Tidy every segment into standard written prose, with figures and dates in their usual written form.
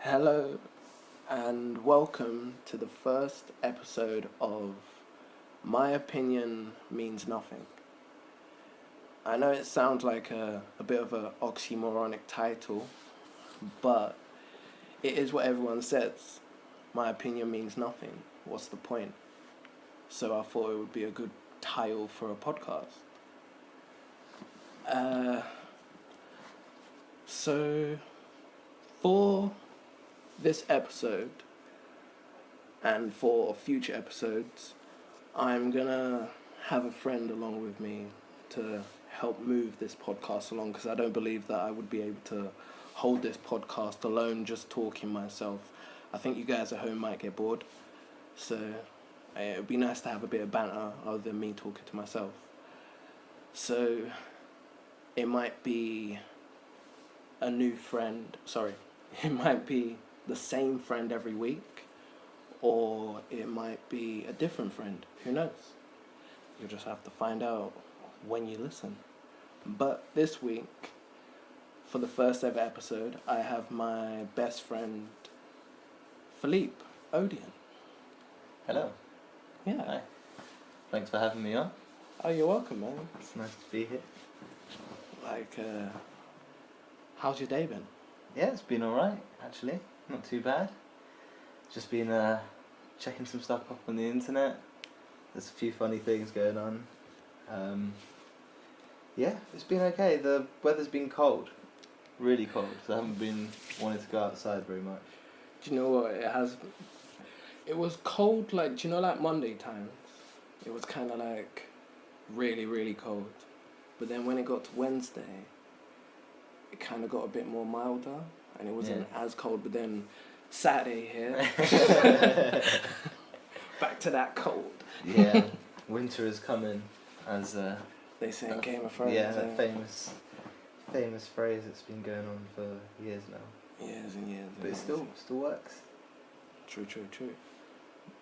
Hello and welcome to the first episode of My Opinion Means Nothing. I know it sounds like a bit of an oxymoronic title, but it is what everyone says. My opinion means nothing. What's the point? So I thought it would be a good title for a podcast. So for this episode and for future episodes, I'm gonna have a friend along with me to help move this podcast along, because I don't believe that I would be able to hold this podcast alone just talking myself. I think you guys at home might get bored, so it would be nice to have a bit of banter other than me talking to myself. So it might be a new friend, it might be the same friend every week, or it might be a different friend. Who knows? You'll just have to find out when you listen. But this week, for the first ever episode, I have my best friend, Philippe Odeon. Hello. Yeah. Hi. Thanks for having me on. Oh, you're welcome, man. It's nice to be here. How's your day been? Yeah, it's been alright, actually. Not too bad. Just been checking some stuff up on the internet. There's a few funny things going on. Yeah, it's been okay. The weather's been cold. Really cold. So I haven't been wanting to go outside very much. Do you know what? It was cold, like Monday times? It was kind of like really, really cold. But then when it got to Wednesday, it kind of got a bit more milder, and it wasn't as cold. But then Saturday here, back to that cold. Yeah, winter is coming, as they say in Game of Thrones. Yeah, that famous phrase that's been going on for years now. Years and years. But it still works. True.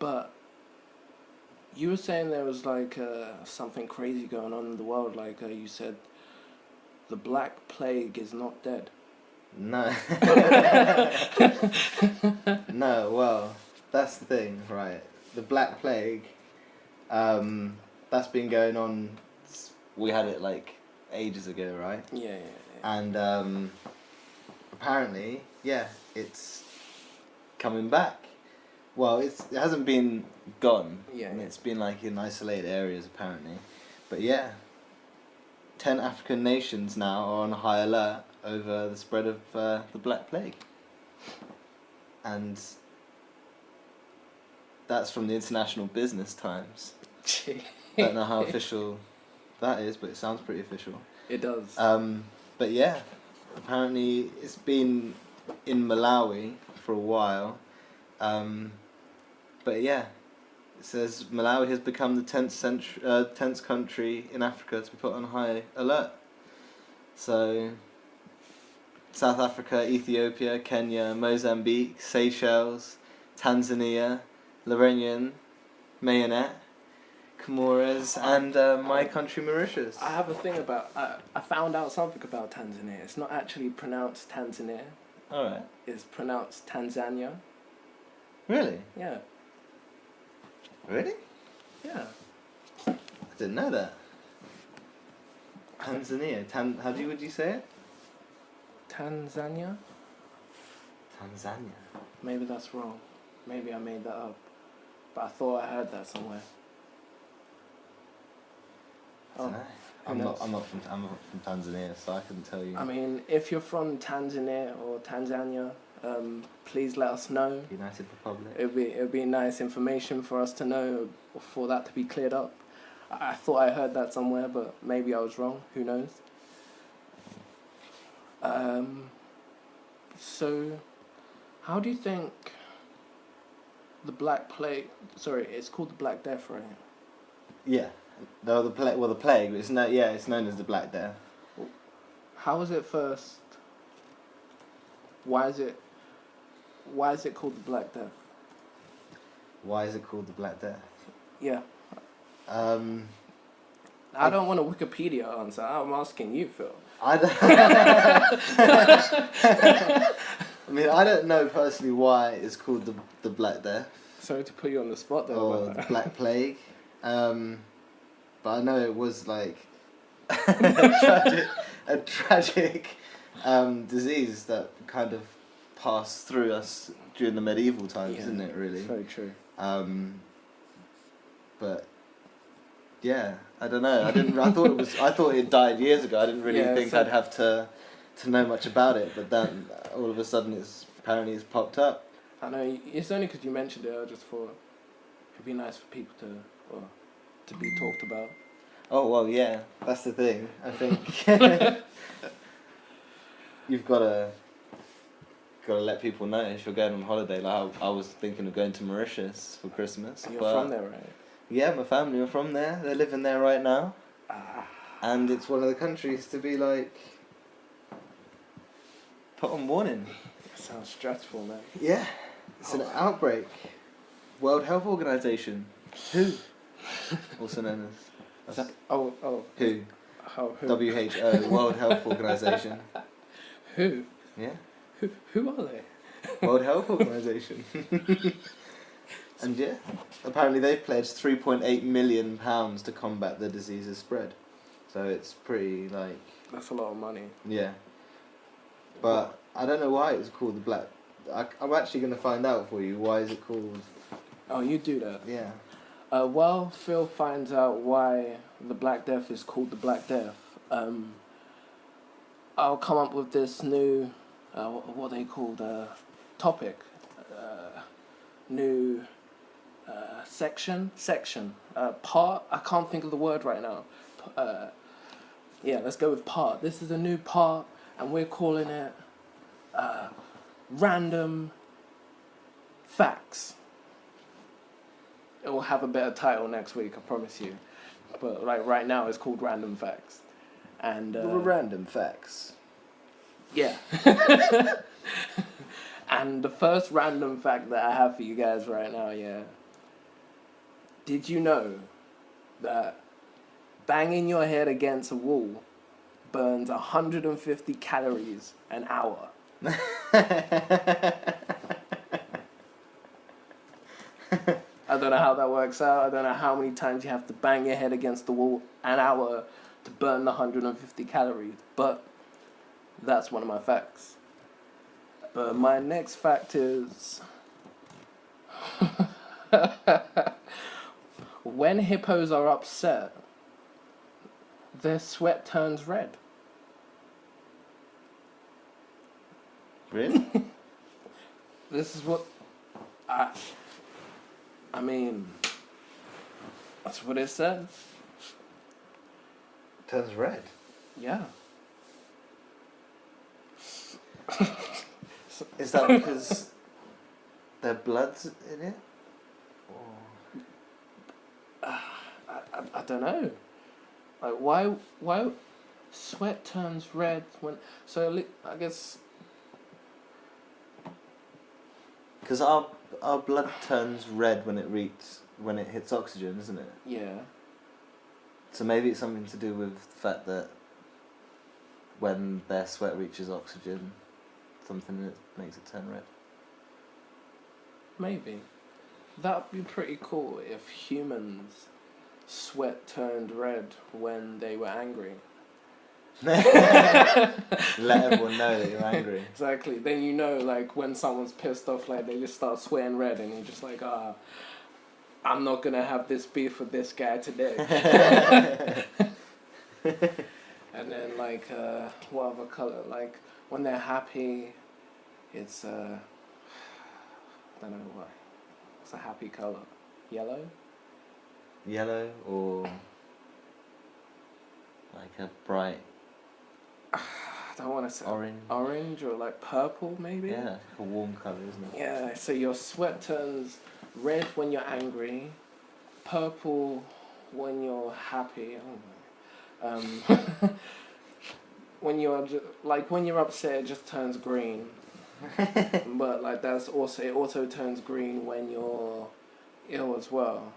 But you were saying there was something crazy going on in the world. You said the Black Plague is not dead. No. No, well, that's the thing, right? The Black Plague, that's been going on. We had it ages ago, right? Yeah. And apparently, it's coming back. Well, it hasn't been gone. Yeah. It's been in isolated areas apparently, but 10 African nations now are on high alert over the spread of the Black Plague. And that's from the International Business Times. Don't know how official that is, but it sounds pretty official. It does. But apparently it's been in Malawi for a while. But it says Malawi has become the 10th country in Africa to be put on high alert. So South Africa, Ethiopia, Kenya, Mozambique, Seychelles, Tanzania, Lorraine, Mayotte, Comores, and my country Mauritius. I have a thing about... I found out something about Tanzania. It's not actually pronounced Tanzania. Alright. It's pronounced Tanzania. Really? Yeah. Really? Yeah. I didn't know that. Tanzania. How would you say it? Tanzania? Tanzania. Maybe that's wrong. Maybe I made that up. But I thought I heard that somewhere. I don't know. I'm not from Tanzania, so I couldn't tell you. I mean, if you're from Tanzania or Tanzania, please let us know. United Republic. It'd be nice information for us to know, for that to be cleared up. I thought I heard that somewhere, but maybe I was wrong. Who knows? So, how do you think the Black Plague... Sorry, it's called the Black Death, right? Yeah. The plague. It's known as the Black Death. How was it first? Why is it called the Black Death? Why is it called the Black Death? Yeah. I don't want a Wikipedia answer. I'm asking you, Phil. I mean, I don't know personally why it's called the Black Death Sorry to put you on the spot there. or but- the Black Plague, but I know it was like a tragic disease that kind of passed through us during the medieval times, Yeah, isn't it? Really. It's very true. But yeah, I don't know. I thought it was. I thought it died years ago. I didn't really Yeah, think so- I'd have to know much about it. But then all of a sudden, it's popped up. I know it's only because you mentioned it. I just thought it'd be nice for people to be talked about. Oh well, yeah. That's the thing. I think you've got to let people know if you're going on holiday. Like I was thinking of going to Mauritius for Christmas. You're but from there, right? Yeah, my family are from there. They're living there right now. Ah, And it's one of the countries to be like put on warning. that sounds stressful, man. Yeah, it's an outbreak. World Health Organization, WHO, also known as Oh, WHO, who? WHO, World Health Organization. Who? Yeah, Who are they? World Health Organization. And yeah, apparently they've pledged £3.8 million to combat the disease's spread. So it's pretty like That's a lot of money. yeah. But I don't know why it's called the Black. I'm actually going to find out for you. Why is it called? Oh, you do that. Yeah. While Phil finds out why the Black Death is called the Black Death, I'll come up with this new, what they called, topic, new section, part. I can't think of the word right now. Yeah, let's go with part. This is a new part, and we're calling it random facts. It will have a better title next week, I promise you. But like right now, it's called Random Facts, and Random facts. yeah. And the first random fact that I have for you guys right now, yeah. Did you know that banging your head against a wall burns 150 calories an hour? I don't know how that works out. I don't know how many times you have to bang your head against the wall an hour to burn the 150 calories. But that's one of my facts. But my next fact is when hippos are upset, their sweat turns red. Really? This is what I mean, that's what it says. Turns red. Yeah. Is that because their blood's in it? Or... I don't know. Like why sweat turns red when I guess Because our blood turns red when it hits oxygen, isn't it? yeah. So maybe it's something to do with the fact that when their sweat reaches oxygen, something that makes it turn red. Maybe. That'd be pretty cool if humans sweat turned red when they were angry. Let everyone know that you're angry. Exactly. Then you know, like, when someone's pissed off, like, they just start sweating red and you're just like, I'm not gonna have this beef with this guy today. And then, like, what other colour? Like, when they're happy, it's, I don't know why. It's a happy colour. Yellow? Yellow or like a bright I don't want to say orange. orange or like purple maybe. Yeah, like a warm colour, isn't it? Yeah. So your sweat turns red when you're angry, purple when you're happy. Oh my. When you're when you're upset, it just turns green. But like it also turns green when you're ill as well.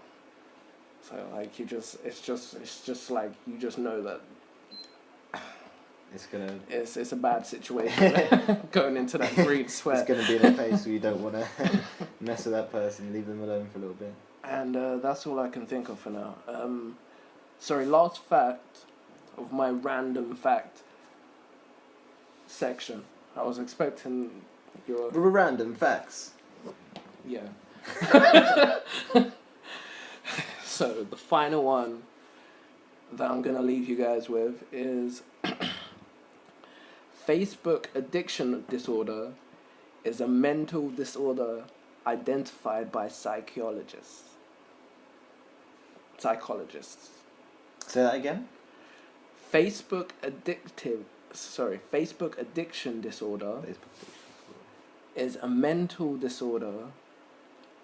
So like it's just like you just know that it's a bad situation. Going into that green sweat. It's gonna be in a place where you don't want to mess with that person. Leave them alone for a little bit. And that's all I can think of for now. Sorry, last fact of my random fact section. I was expecting your... Random facts. Yeah. So, the final one that I'm going to leave you guys with is Facebook addiction disorder is a mental disorder identified by psychologists. Say that again? Facebook addiction disorder is a mental disorder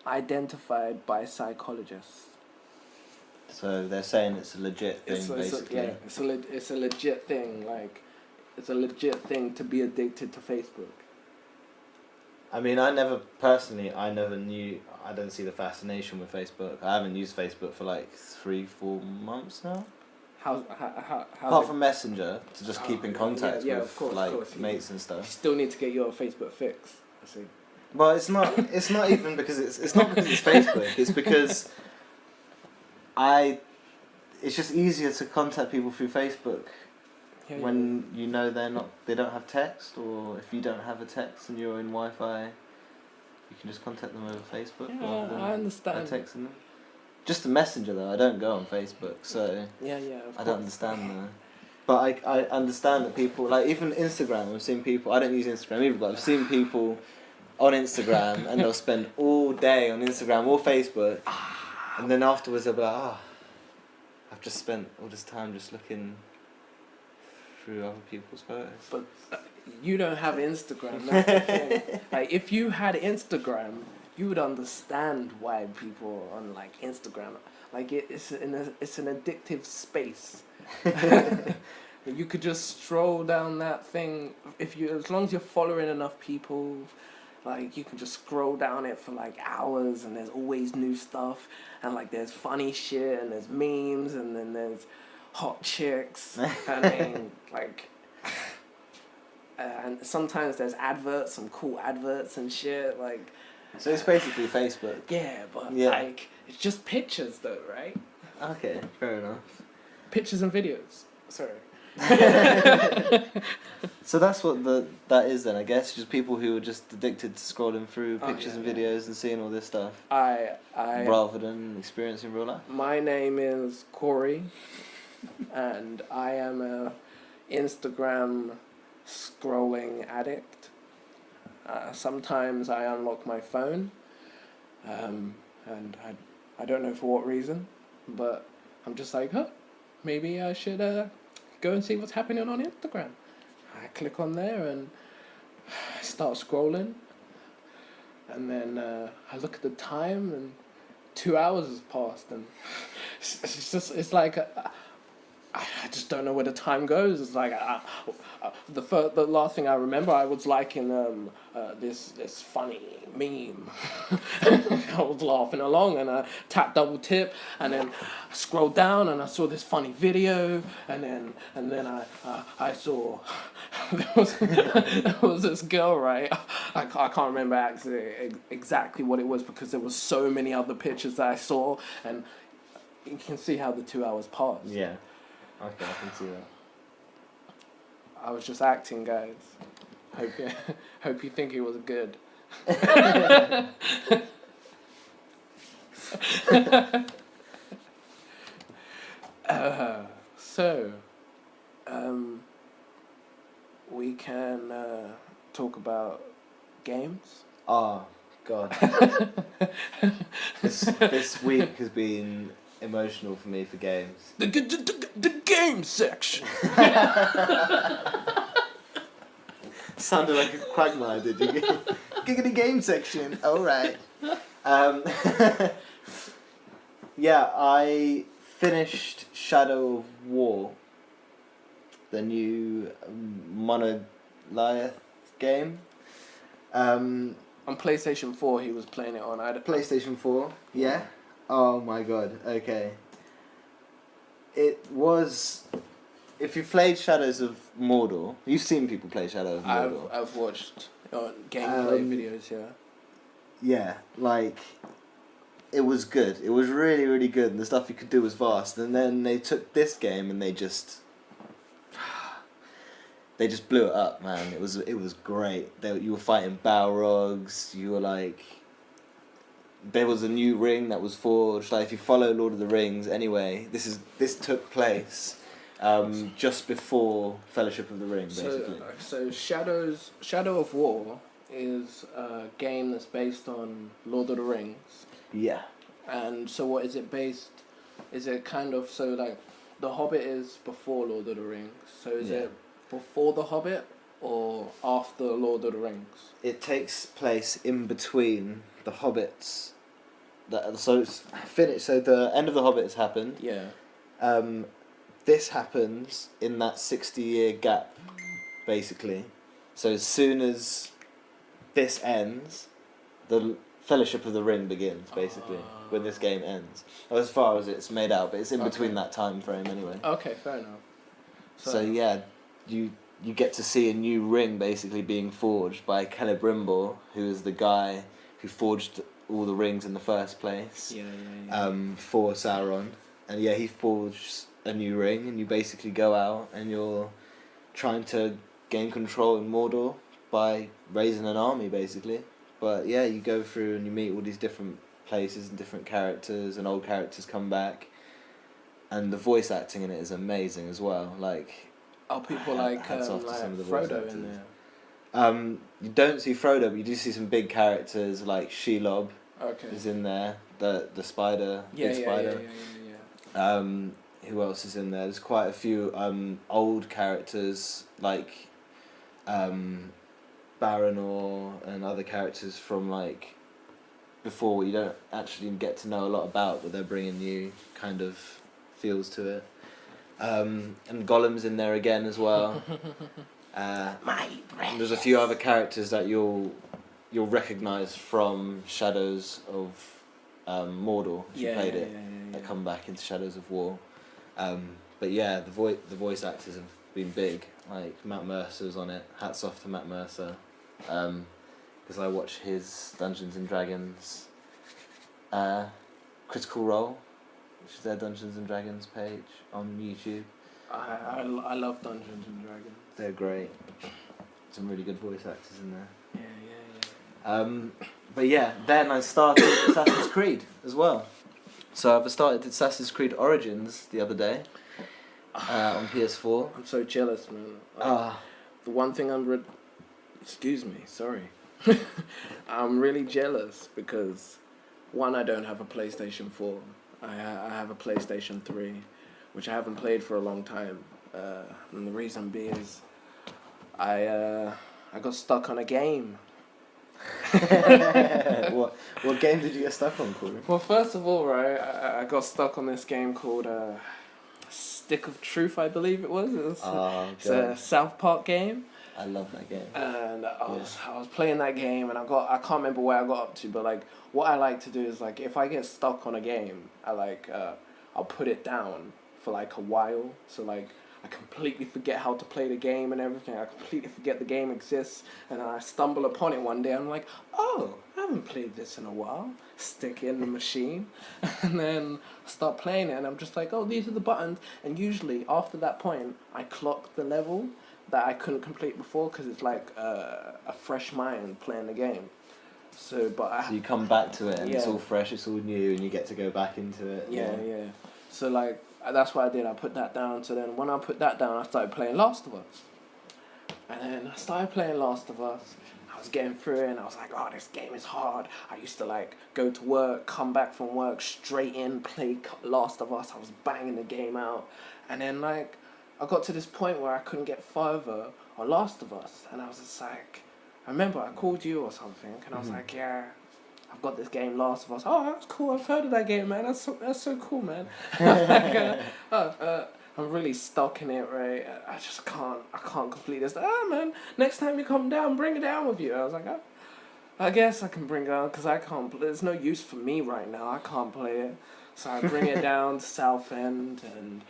identified by psychologists. So they're saying it's a legit thing, basically. It's a legit thing. Like, it's a legit thing to be addicted to Facebook. I mean, I never knew. I don't see the fascination with Facebook. I haven't used Facebook for like 3-4 months now. How Apart from Messenger, to just keep in contact with of course, mates and You stuff. still need to get your Facebook fix. I see. Well, it's not even because it's not because it's Facebook. It's because it's just easier to contact people through Facebook when you know they don't have text, or if you don't have a text and you're in Wi-Fi, you can just contact them over Facebook rather than I understand. texting them. Just a Messenger though. I don't go on Facebook, so I don't understand that. But I understand that people, like even Instagram, I've seen people. I don't use Instagram either, but I've seen people on Instagram and they'll spend all day on Instagram or Facebook, and then afterwards they'll be like, I've just spent all this time just looking through other people's photos. But you don't have Instagram. That's the thing. Like, if you had Instagram, you would understand why people are on like Instagram. Like it's an addictive space. You could just stroll down that thing as long as you're following enough people. Like, you can just scroll down it for like hours, and there's always new stuff, and like there's funny shit, and there's memes, and then there's hot chicks. I mean, like, and sometimes there's adverts, some cool adverts and shit. Like, so it's basically Facebook. Yeah, but like it's just pictures though, right? Okay, fair enough. Pictures and videos. Sorry. So that's what that is then, I guess. Just people who are just addicted to scrolling through pictures and videos and seeing all this stuff. Rather than experiencing real life. My name is Corey, and I am a Instagram scrolling addict. Sometimes I unlock my phone, and I don't know for what reason, but I'm just like, maybe I should go and see what's happening on Instagram. I click on there and start scrolling, and then I look at the time, and 2 hours has passed, and it's like I just don't know where the time goes. It's like the last thing I remember, I was liking this funny meme. I was laughing along, and I tapped double tip, and then I scrolled down, and I saw this funny video, and then I saw there was this girl, right? I can't remember actually exactly what it was, because there was so many other pictures that I saw, and you can see how the 2 hours passed. Yeah. Okay, I can see that. I was just acting, guys. Hope you think it was good. So, we can talk about games. Oh, God. This week has been emotional for me for games. The game section. Sounded like a quagmire, did you? Giggity game section. All right. Yeah, I finished Shadow of War, the new Monolith game. On PlayStation 4, he was playing it on. PlayStation 4, yeah. Oh my god. Okay. It was if you played Shadows of Mordor, you've seen people play Shadows of Mordor. I've watched gameplay videos. Yeah. Yeah, like it was good. It was really, really good, and the stuff you could do was vast. And then they took this game and they just blew it up, man. It was great. You were fighting Balrogs. You were like, there was a new ring that was forged. Like if you follow Lord of the Rings, anyway, this took place just before Fellowship of the Ring, basically. So Shadow of War is a game that's based on Lord of the Rings. Yeah. And so what is it based? Is it kind of so like The Hobbit is before Lord of the Rings? So is it before The Hobbit or after Lord of the Rings? It takes place in between the Hobbits. So it's finished. So the end of the Hobbit has happened. Yeah. This happens in that 60-year gap, basically. So as soon as this ends, the Fellowship of the Ring begins, basically, when this game ends. As far as it's made out, but it's in between that time frame anyway. Okay, fair enough. So yeah, you get to see a new ring basically being forged by Celebrimbor, who is the guy who forged all the rings in the first place. For Sauron, and he forged a new ring, and you basically go out and you're trying to gain control in Mordor by raising an army, basically. But yeah, you go through and you meet all these different places and different characters, and old characters come back, and the voice acting in it is amazing as well. Like, people like Frodo in there. You don't see Frodo, but you do see some big characters like Shelob. Is in there, the spider, big spider. Yeah. Who else is in there? There's quite a few old characters like Baranor and other characters from like before you don't actually get to know a lot about, but they're bringing new kind of feels to it. And Gollum's in there again as well. There's a few other characters that you'll recognise from Shadows of Mordor if you played it. That come back into Shadows of War. But yeah, the voice actors have been big. Like Matt Mercer's on it. Hats off to Matt Mercer, because I watch his Dungeons and Dragons Critical Role, which is their Dungeons and Dragons page on YouTube. I love Dungeons and Dragons. They're great. Some really good voice actors in there. Yeah. But yeah, then I started Assassin's Creed as well. So I've started Assassin's Creed Origins the other day on PS4. I'm so jealous, man. The one thing excuse me, sorry. I'm really jealous because, one, I don't have a PlayStation 4. I have a PlayStation 3, which I haven't played for a long time. And the reason being is I got stuck on a game. What game did you get stuck on, Corey? Well, first of all, right, I got stuck on this game called Stick of Truth, I believe it was. It's a South Park game. I love that game. And I was playing that game, and I can't remember where I got up to, but like what I like to do is like if I get stuck on a game, I'll put it down for like a while. So like I completely forget how to play the game and everything. I completely forget the game exists, and I stumble upon it one day. I'm like, oh, I haven't played this in a while. Stick it in the machine, and then start playing it, and I'm just like, oh, these are the buttons. And usually after that point, I clock the level that I couldn't complete before because it's like a fresh mind playing the game. So you come back to it and it's all fresh, it's all new, and you get to go back into it. Yeah. So like that's what I did. I put that down. So then when I put that down, I started playing Last of Us. And then I started playing Last of Us. I was getting through it, and I was like, oh, this game is hard. I used to like go to work, come back from work, straight in, play Last of Us. I was banging the game out. And then like I got to this point where I couldn't get further on Last of Us, and I was just like, I remember I called you or something, and I was like, yeah, I've got this game Last of Us. Oh, that's cool. I've heard of that game, man. That's so cool, man. I'm really stuck in it, right? I can't complete this. Man, next time you come down, bring it down with you. I was like, I guess I can bring it down because I can't. There's no use for me right now. I can't play it, so I bring it down to Southend and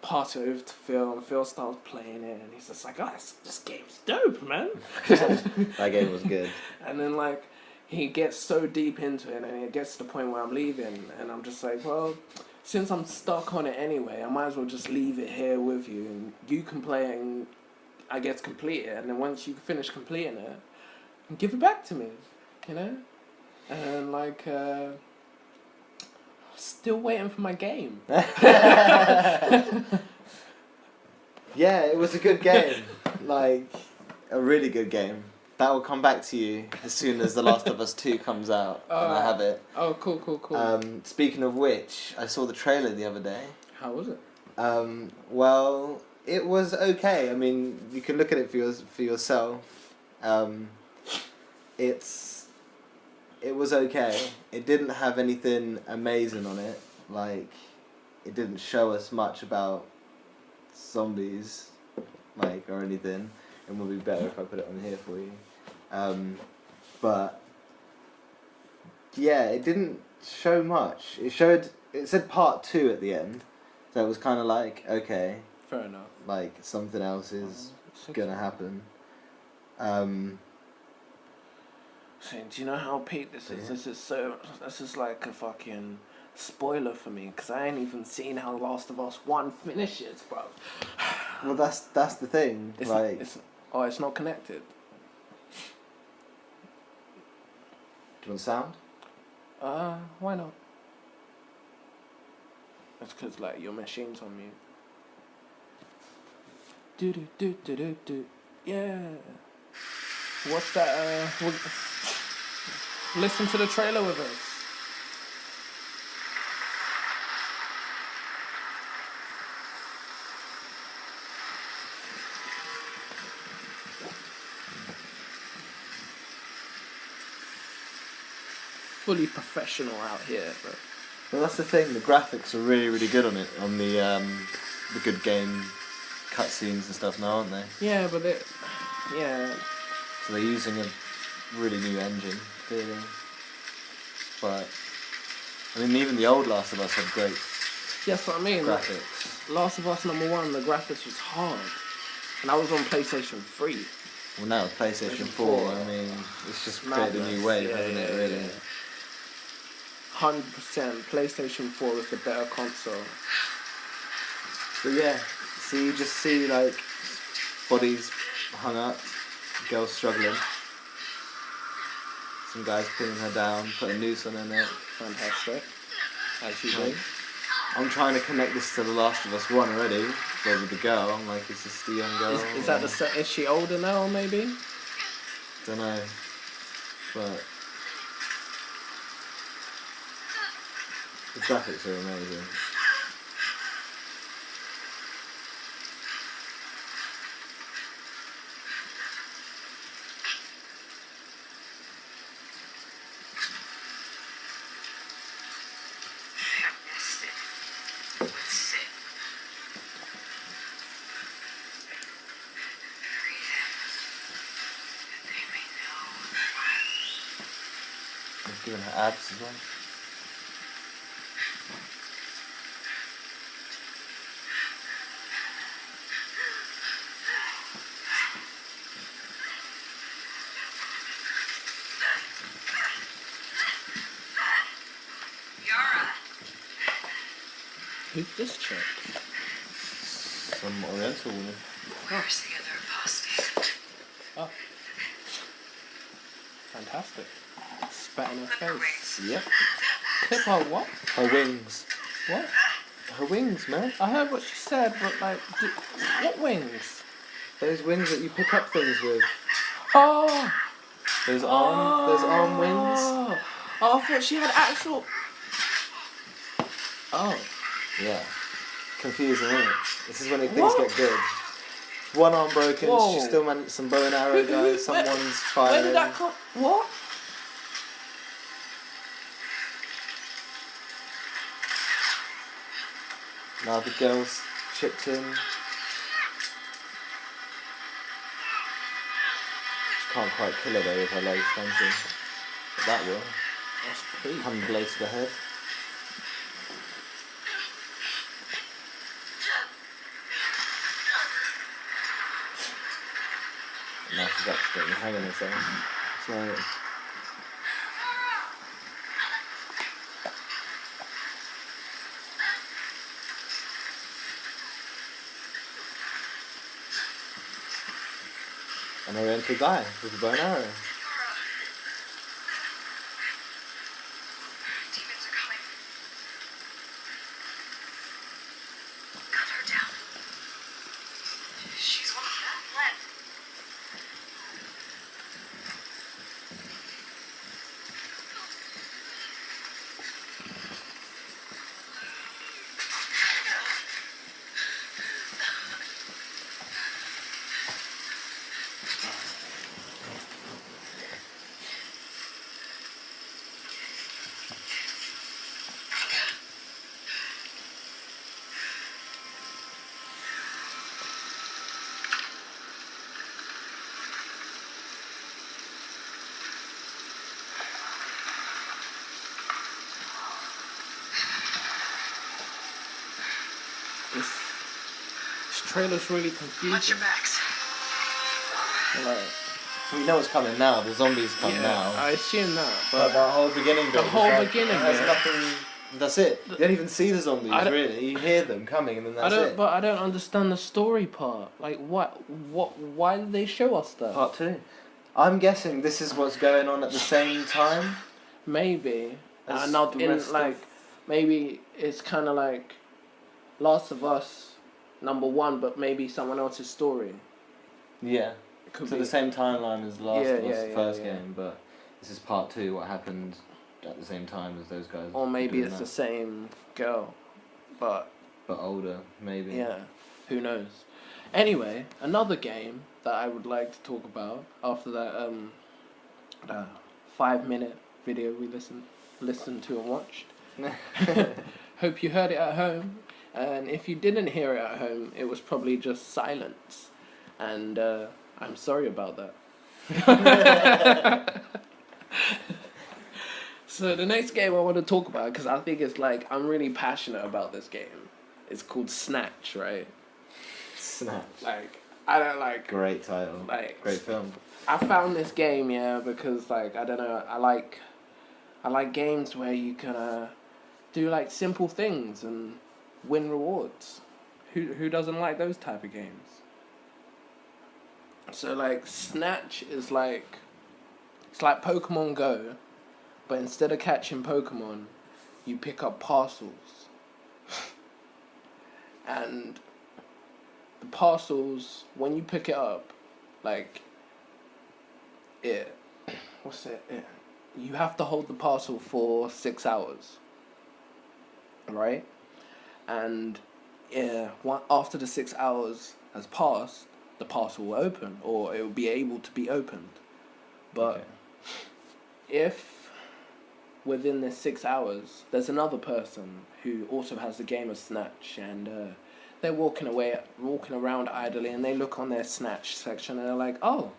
pass it over to Phil, and Phil starts playing it, and he's just like, "Oh, this game's dope, man." That game was good. And then like he gets so deep into it, and it gets to the point where I'm leaving, and I'm just like, well, since I'm stuck on it anyway, I might as well just leave it here with you, and you can play it, and I get to complete it, and then once you finish completing it, give it back to me, you know? And like, still waiting for my game. Yeah, it was a good game. Like, a really good game. That will come back to you as soon as The Last of Us 2 comes out, and I have it. Oh, cool. Speaking of which, I saw the trailer the other day. How was it? Well, it was okay. I mean, you can look at it for yourself. It was okay. It didn't have anything amazing on it. Like, it didn't show us much about zombies, like, or anything. It would be better if I put it on here for you. But yeah, it didn't show much. It said part 2 at the end, so it was kind of like, okay, Fair enough. like something else is gonna happen. See, do you know how peak this is? Yeah. This is like a fucking spoiler for me, because I ain't even seen how Last of Us 1 finishes, bro. Well, that's the thing. It's not connected. Do you want sound? Why not? That's because like your machine's on mute. Do. Yeah. What's that? Listen to the trailer with us. Fully professional out here, bro. Well, that's the thing. The graphics are really, really good on it. On the good game cutscenes and stuff now, aren't they? Yeah, but yeah. So they're using a really new engine, clearly. But I mean, even the old Last of Us had great That's what I mean. graphics. Like, Last of Us #1, the graphics was hard, and I was on PlayStation 3. Well, now with PlayStation 4, I mean, it's just created a new wave, hasn't it? Really. 100%. PlayStation 4 is the better console. But yeah, so you just see like bodies hung up, girls struggling, some guys pinning her down, putting a noose on her neck. Fantastic. As you Like, do. I'm trying to connect this to The Last of Us 1 already, but with the girl, I'm like, is this the young girl? Is that is she older now, maybe? Don't know, but the graphics are amazing. I've given her abs as well. Who's this chick? Some Oriental woman. Where's the other apostate? Oh. Fantastic. Spat in her Clip her face. wings. Yep. Clip her what? Her wings. What? Her wings, man. I heard what she said, but like, what wings? Those wings that you pick up things with. Oh! Those arm wings. Oh, I thought she had actual... Oh. Yeah. Confusing, isn't it? This is when things What? get good. One arm broken, Whoa. she still managed some bow and arrow Who- guys, where- someone's Where firing. did that come... What? Now the girl's chipped in. She can't quite kill her though with her low extension. But that will. That's peak. Hand blow to the head. Now she's actually hanging herself. So. And we're going to die with a bow and arrow. Demons are coming. Cut her down. She's one of that blend. This trailer's really Watch confusing. your backs. Like, We know what's coming now. The zombies come yeah, now. I assume that, But but that whole beginning bit. the whole was like, beginning There's bit- nothing. That's it. You don't even see the zombies I don't- really. You hear them coming, and then that's it. I don't understand the story part. Like, why did they show us that? Part 2. I'm guessing this is what's going on at the same time. Maybe, as not the in rest like, of- maybe it's kind of like Last of Us, #1, but maybe someone else's story. Yeah. It could So be the same timeline as Last of Us, Yeah, the yeah, first yeah. game, but this is part 2. What happened at the same time as those guys? or maybe doing it's that. the same girl, but But older, maybe. yeah, who knows? Anyway, another game that I would like to talk about after that 5-minute video we listened to and watched. Hope you heard it at home, and if you didn't hear it at home, it was probably just silence, and I'm sorry about that. So the next game I want to talk about, because I think it's like I'm really passionate about this game. It's called Snatch, right? Snatch. Like I don't like. Great title. Like- Great film. I found this game, yeah, because like I don't know, I like games where you can do like simple things and win rewards. Who doesn't like those type of games? So like Snatch is like, it's like Pokemon Go, but instead of catching Pokemon, you pick up parcels. And the parcels, when you pick it up, like you have to hold the parcel for 6 hours, right? And after the 6 hours has passed, the parcel will open, or it will be able to be opened. But Okay. if within the 6 hours there's another person who also has the game of Snatch, and they're walking around idly, and they look on their Snatch section and they're like, oh,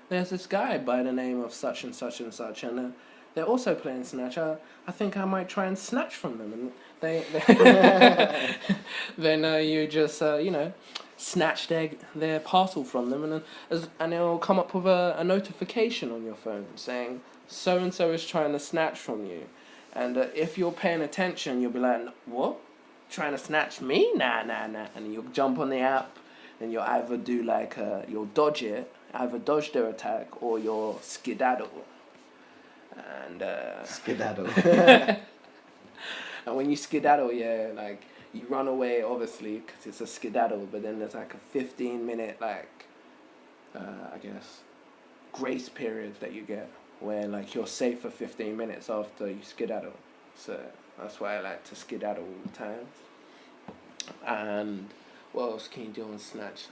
there's this guy by the name of such and such and such, and they're also playing Snatch. I think I might try and snatch from them, and they then you just snatch their parcel from them, and it'll come up with a notification on your phone saying so and so is trying to snatch from you, and if you're paying attention, you'll be like, what? Trying to snatch me? Nah, and you'll jump on the app, and you'll either do like you'll dodge it. Either dodge their attack or you'll skedaddle. And Skedaddle. and when you skedaddle, yeah, like you run away, obviously, because it's a skedaddle. But then there's like a 15-minute, like I guess, grace period that you get, where like you're safe for 15 minutes after you skedaddle. So that's why I like to skedaddle all the time. And what else can you do on Snatch?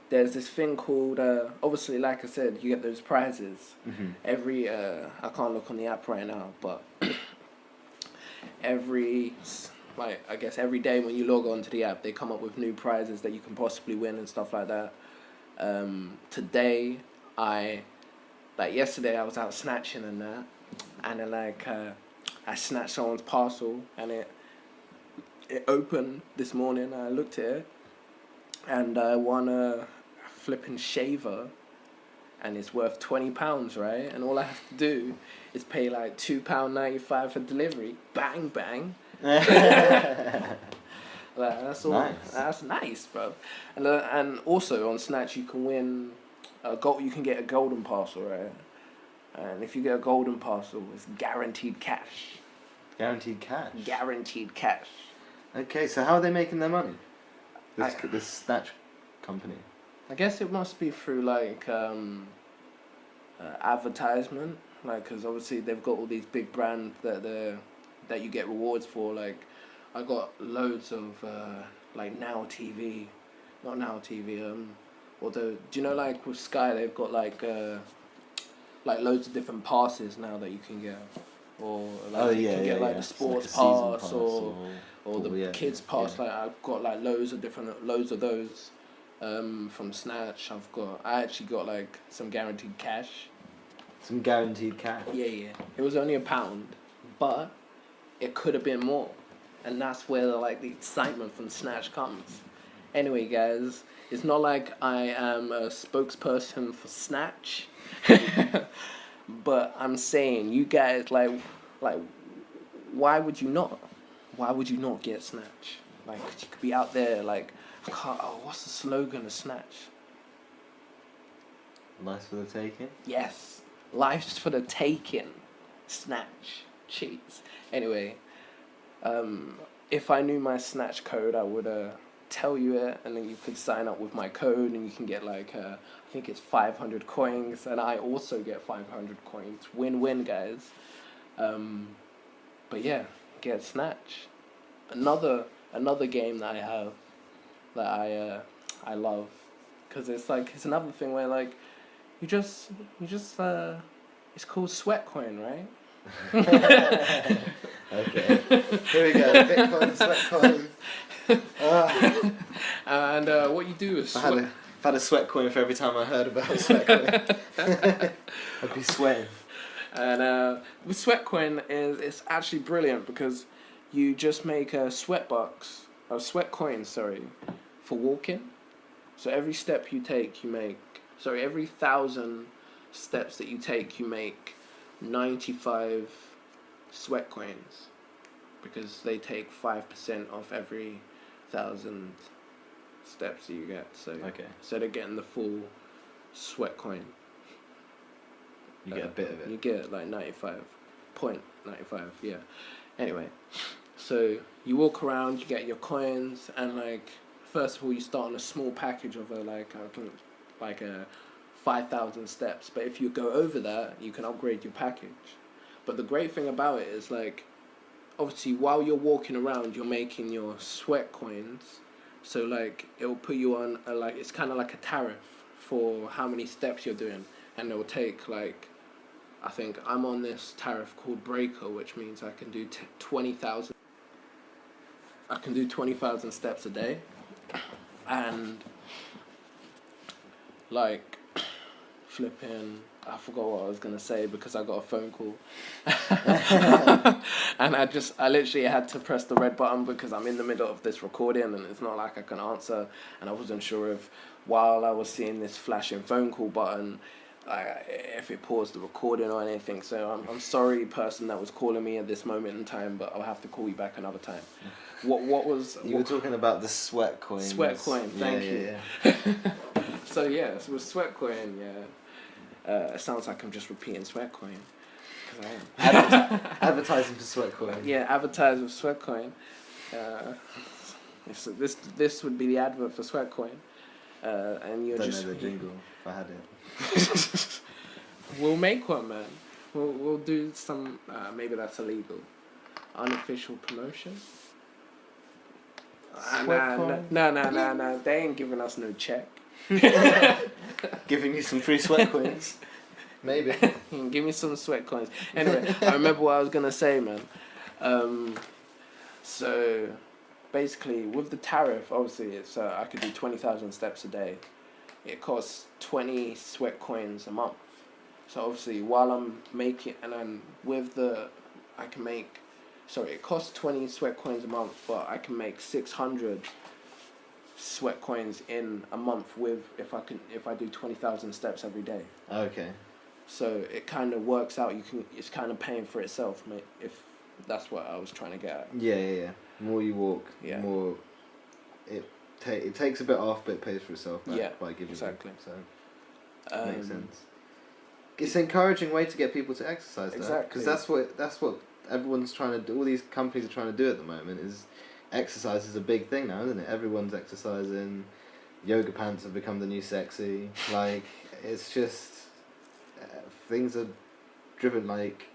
There's this thing called, obviously, like I said, you get those prizes. Mm-hmm. Every, I can't look on the app right now, but every day when you log on to the app, they come up with new prizes that you can possibly win and stuff like that. Today, yesterday I was out snatching and that, and then I snatched someone's parcel, and it opened this morning. I looked at it, and I won a flipping shaver and it's worth £20, right? And all I have to do is pay like £2.95 for delivery. Bang bang. Like, that's all. Nice. That's nice, bro. And also on Snatch you can win a gold. You can get a golden parcel, right? And if you get a golden parcel, it's guaranteed cash. Guaranteed cash. Guaranteed cash. Okay, so how are they making their money? I- This Snatch company. I guess it must be through like advertisement, like because obviously they've got all these big brands that you get rewards for. Like I got loads of like Now TV, not Now TV. Although do you know like with Sky they've got like loads of different passes now that you can get, or like you can get like the It's sports like a season pass or the yeah, kids pass. yeah. Like I've got like loads of those. From Snatch, I actually got like some guaranteed cash. Some guaranteed cash. Yeah. It was only £1, but it could have been more, and that's where like the excitement from Snatch comes. Anyway, guys, it's not like I am a spokesperson for Snatch, but I'm saying you guys like, why would you not? Why would you not get Snatch? Like you could be out there like. What's the slogan of Snatch? Nice for the taking. Yes, life's for the taking. Snatch, cheats. Anyway, if I knew my Snatch code, I would tell you it, and then you could sign up with my code, and you can get like I think it's 500 coins, and I also get 500 coins. Win-win, guys. But yeah, get Snatch. Another game that I have. That I love, because it's another thing where like you just it's called Sweatcoin, right? Okay. Here we go. Bitcoin, Sweatcoin. And what you do is I've had a sweat coin for every time I heard about a sweat coin. I'd be sweating. And with Sweatcoin it's actually brilliant because you just make a sweat coin, for walking. So every step you take, every 1,000 steps that you take, you make 95 sweat coins, because they take 5% off every 1,000 steps that you get. So Okay. so they're getting the full sweat coin. You get a bit of it. You get like 95.95, yeah. Anyway, so you walk around, you get your coins, and like first of all you start on a small package of a 5,000 steps. But if you go over that, you can upgrade your package. But the great thing about it is like, obviously while you're walking around, you're making your sweat coins. So like it'll put you on it's kind of like a tariff for how many steps you're doing, and it'll take like. I think I'm on this tariff called Breaker, which means I can do 20,000. I can do 20,000 steps a day, and like flipping. I forgot what I was gonna say because I got a phone call, and I literally had to press the red button because I'm in the middle of this recording and it's not like I can answer, and I wasn't sure if while I was seeing this flashing phone call button. If it paused the recording or anything, so I'm sorry, person that was calling me at this moment in time, but I'll have to call you back another time. What was you were talking about the sweat coin? Sweat coin, thank you. Yeah. So yeah, so with sweat coin, it sounds like I'm just repeating sweat coin, 'cause I am. Advertising for sweat coin. Yeah, advertise with sweat coin. So this would be the advert for sweat coin, and you're Don't just. know the jingle. If I had it. We'll make one, man. We'll do some. Maybe that's illegal. Unofficial promotion. No. They ain't giving us no check. Giving you some free sweat coins. Maybe. Give me some sweat coins. Anyway, I remember what I was gonna say, man. So basically, with the tariff, obviously, it's I could do 20,000 steps a day. It costs 20 sweat coins a month. So obviously, while I'm making, and then with I can make, it costs 20 sweat coins a month, but I can make 600 sweat coins in a month with if I do 20,000 steps every day. Okay. So it kind of works out. It's kind of paying for itself, mate. If that's what I was trying to get at. Yeah. More you walk, Yeah. more it takes a bit off, but it pays for itself back Yeah, by giving exactly. you. So makes Um, sense. It's an encouraging way to get people to exercise, though. Exactly. Because that's what everyone's trying to do. All these companies are trying to do at the moment. Is exercise is a big thing now, isn't it? Everyone's exercising. Yoga pants have become the new sexy. Like it's just things are driven like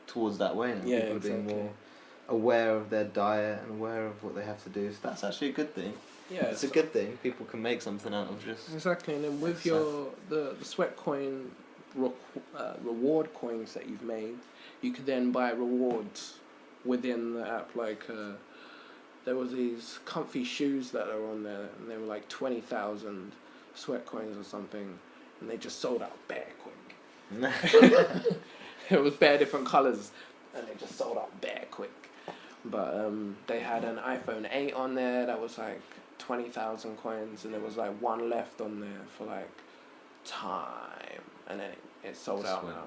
towards that way now. Yeah, People are being exactly. more aware of their diet and aware of what they have to do. So that's actually a good thing. Yeah, It's a good thing. People can make something out of just. exactly. And then with So- the sweat coin reward coins that you've made, you could then buy rewards within the app. Like there was these comfy shoes that are on there, and they were like 20,000 sweat coins or something, and they just sold out bare quick. It was bare different colors, and they just sold out bare quick. But they had an iPhone 8 on there that was like 20,000 coins, and there was like one left on there for like time, and then it sold out Sweet. now.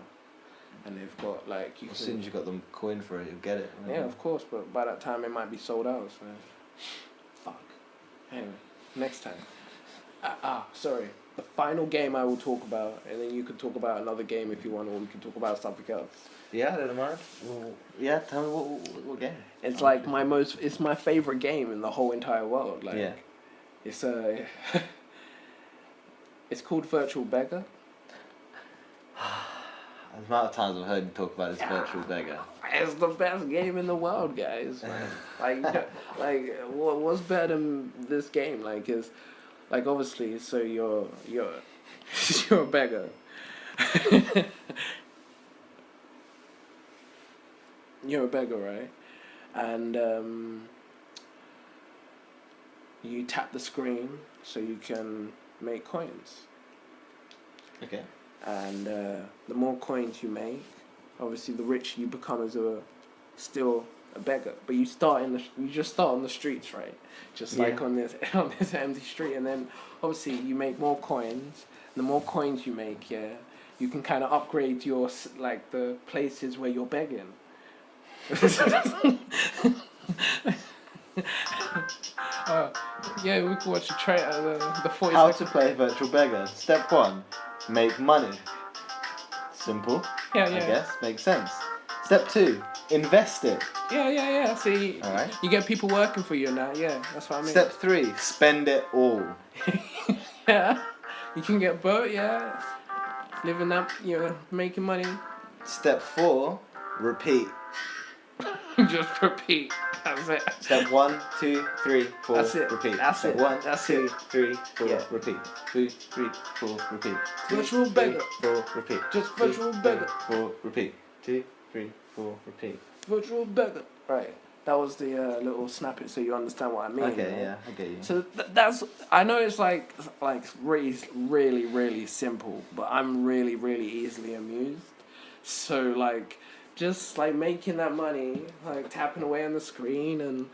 And they've got like As soon as you got the coin for it, you'll get it. yeah, of course, but by that time it might be sold out. So fuck. Anyway, next time. Sorry. The final game I will talk about, and then you could talk about another game if you want, or we can talk about something else. Yeah, I don't mind. Well, yeah, tell me what game. It's like it's my favorite game in the whole entire world. Like, Yeah. it's it's called Virtual Beggar. The amount of times I've heard you talk about this virtual beggar. It's the best game in the world, guys. What's better than this game? Like, is like obviously, so you're you're a beggar. You're a beggar, right? And you tap the screen so you can make coins. Okay. And the more coins you make, obviously the richer you become as still a beggar. But you just start on the streets, right? Just like Yeah. on this empty street, and then obviously you make more coins. The more coins you make, you can kind of upgrade your like the places where you're begging. Yeah, we can watch the 40 How to seconds. play virtual beggar. Step 1, make money. Simple. Yeah, I yeah. guess makes sense. Step 2, invest it. Yeah. See, Alright. you get people working for you now. Yeah, that's what I mean. Step 3, spend it all. Yeah, you can get both. Yeah, living up, making money. Step 4, repeat. Just repeat. That's it. Step 1, 2, 3, 4, That's it. repeat. That's Step it. 1, That's 2, it. 3, 4, Yeah. repeat. 2, 3, 4, repeat. Virtual 3, beggar. 4, repeat. Just 2, virtual 3, beggar. 4, repeat. 2, 3, 4, repeat. Virtual beggar. Right. That was the little snippet, so you understand what I mean. Okay, right? yeah, I get you. So that's I know it's like really simple, but I'm really easily amused. So like just like making that money, like tapping away on the screen and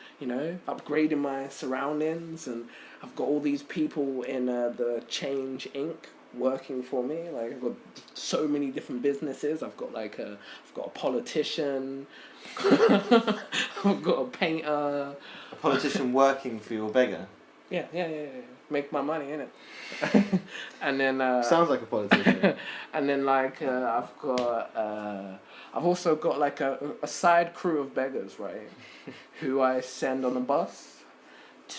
upgrading my surroundings, and I've got all these people in the Change Inc. working for me. Like I've got so many different businesses. I've got a politician. I've got a painter. A politician working for your beggar. Yeah. Make my money, innit? And then Sounds like a politician. and then I've also got like a side crew of beggars, right? Who I send on a bus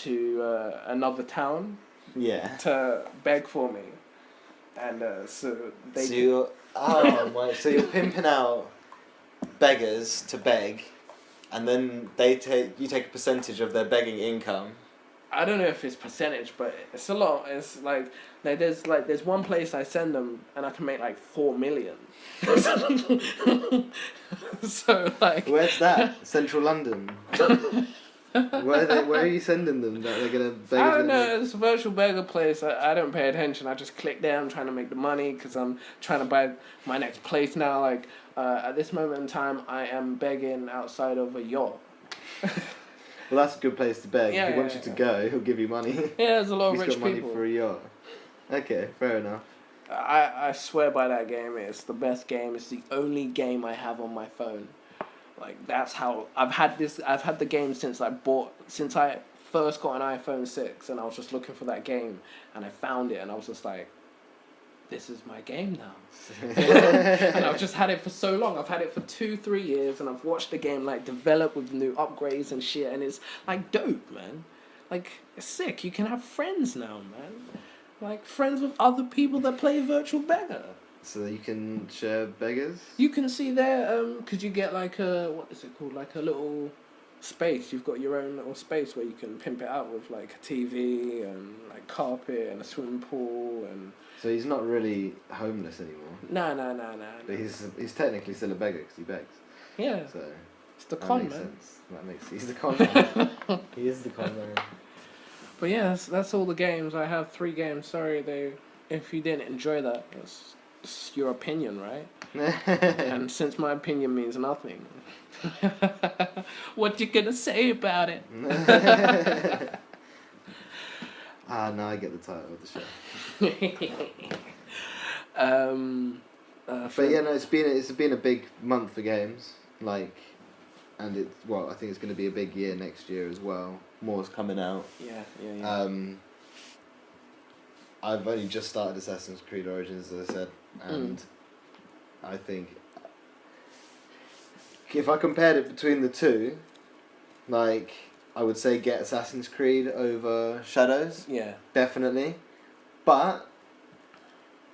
to another town Yeah. to beg for me. And so they So you're pimping out beggars to beg, and then you take a percentage of their begging income. I don't know if it's percentage, but it's a lot. It's like there's one place I send them and I can make like 4 million. So like Where's that? Central London. Where are you sending them? That they're gonna beg? I don't know. It's a virtual beggar place. I don't pay attention. I just click there. I'm trying to make the money because I'm trying to buy my next place now. Like at this moment in time, I am begging outside of a yacht. Well, that's a good place to beg. Yeah, if he wants yeah, you to yeah. go, he'll give you money. Yeah, there's a lot of He's rich got money people. for a yacht. Okay, fair enough. I swear by that game. It's the best game. It's the only game I have on my phone. Like that's how I've had this. I've had the game since I first got an iPhone 6, and I was just looking for that game, and I found it, and I was just like, this is my game now. And I've just had it for so long. I've had it for 2-3 years, and I've watched the game like develop with new upgrades and shit, and it's like dope, man. Like it's sick. You can have friends now, man. Like friends with other people that play Virtual Beggar. So you can share beggars? You can see there, cause you get like a what is it called? Like a little space. You've got your own little space where you can pimp it out with like a TV and like carpet and a swimming pool and. So he's not really homeless anymore. No. But he's technically still a beggar because he begs. Yeah. So It's the that con, makes man. sense. He's the con man. He is the con man. But yeah, that's all the games. I have 3 games. Sorry, if you didn't enjoy that, it's your opinion, right? And since my opinion means nothing, what you gonna say about it? Now I get the title of the show. But yeah, no, it's been a big month for games, like, and I think it's going to be a big year next year as well. More's coming out. Yeah. I've only just started Assassin's Creed Origins, as I said, and I think if I compared it between the two, like, I would say get Assassin's Creed over Shadows. Yeah. Definitely. But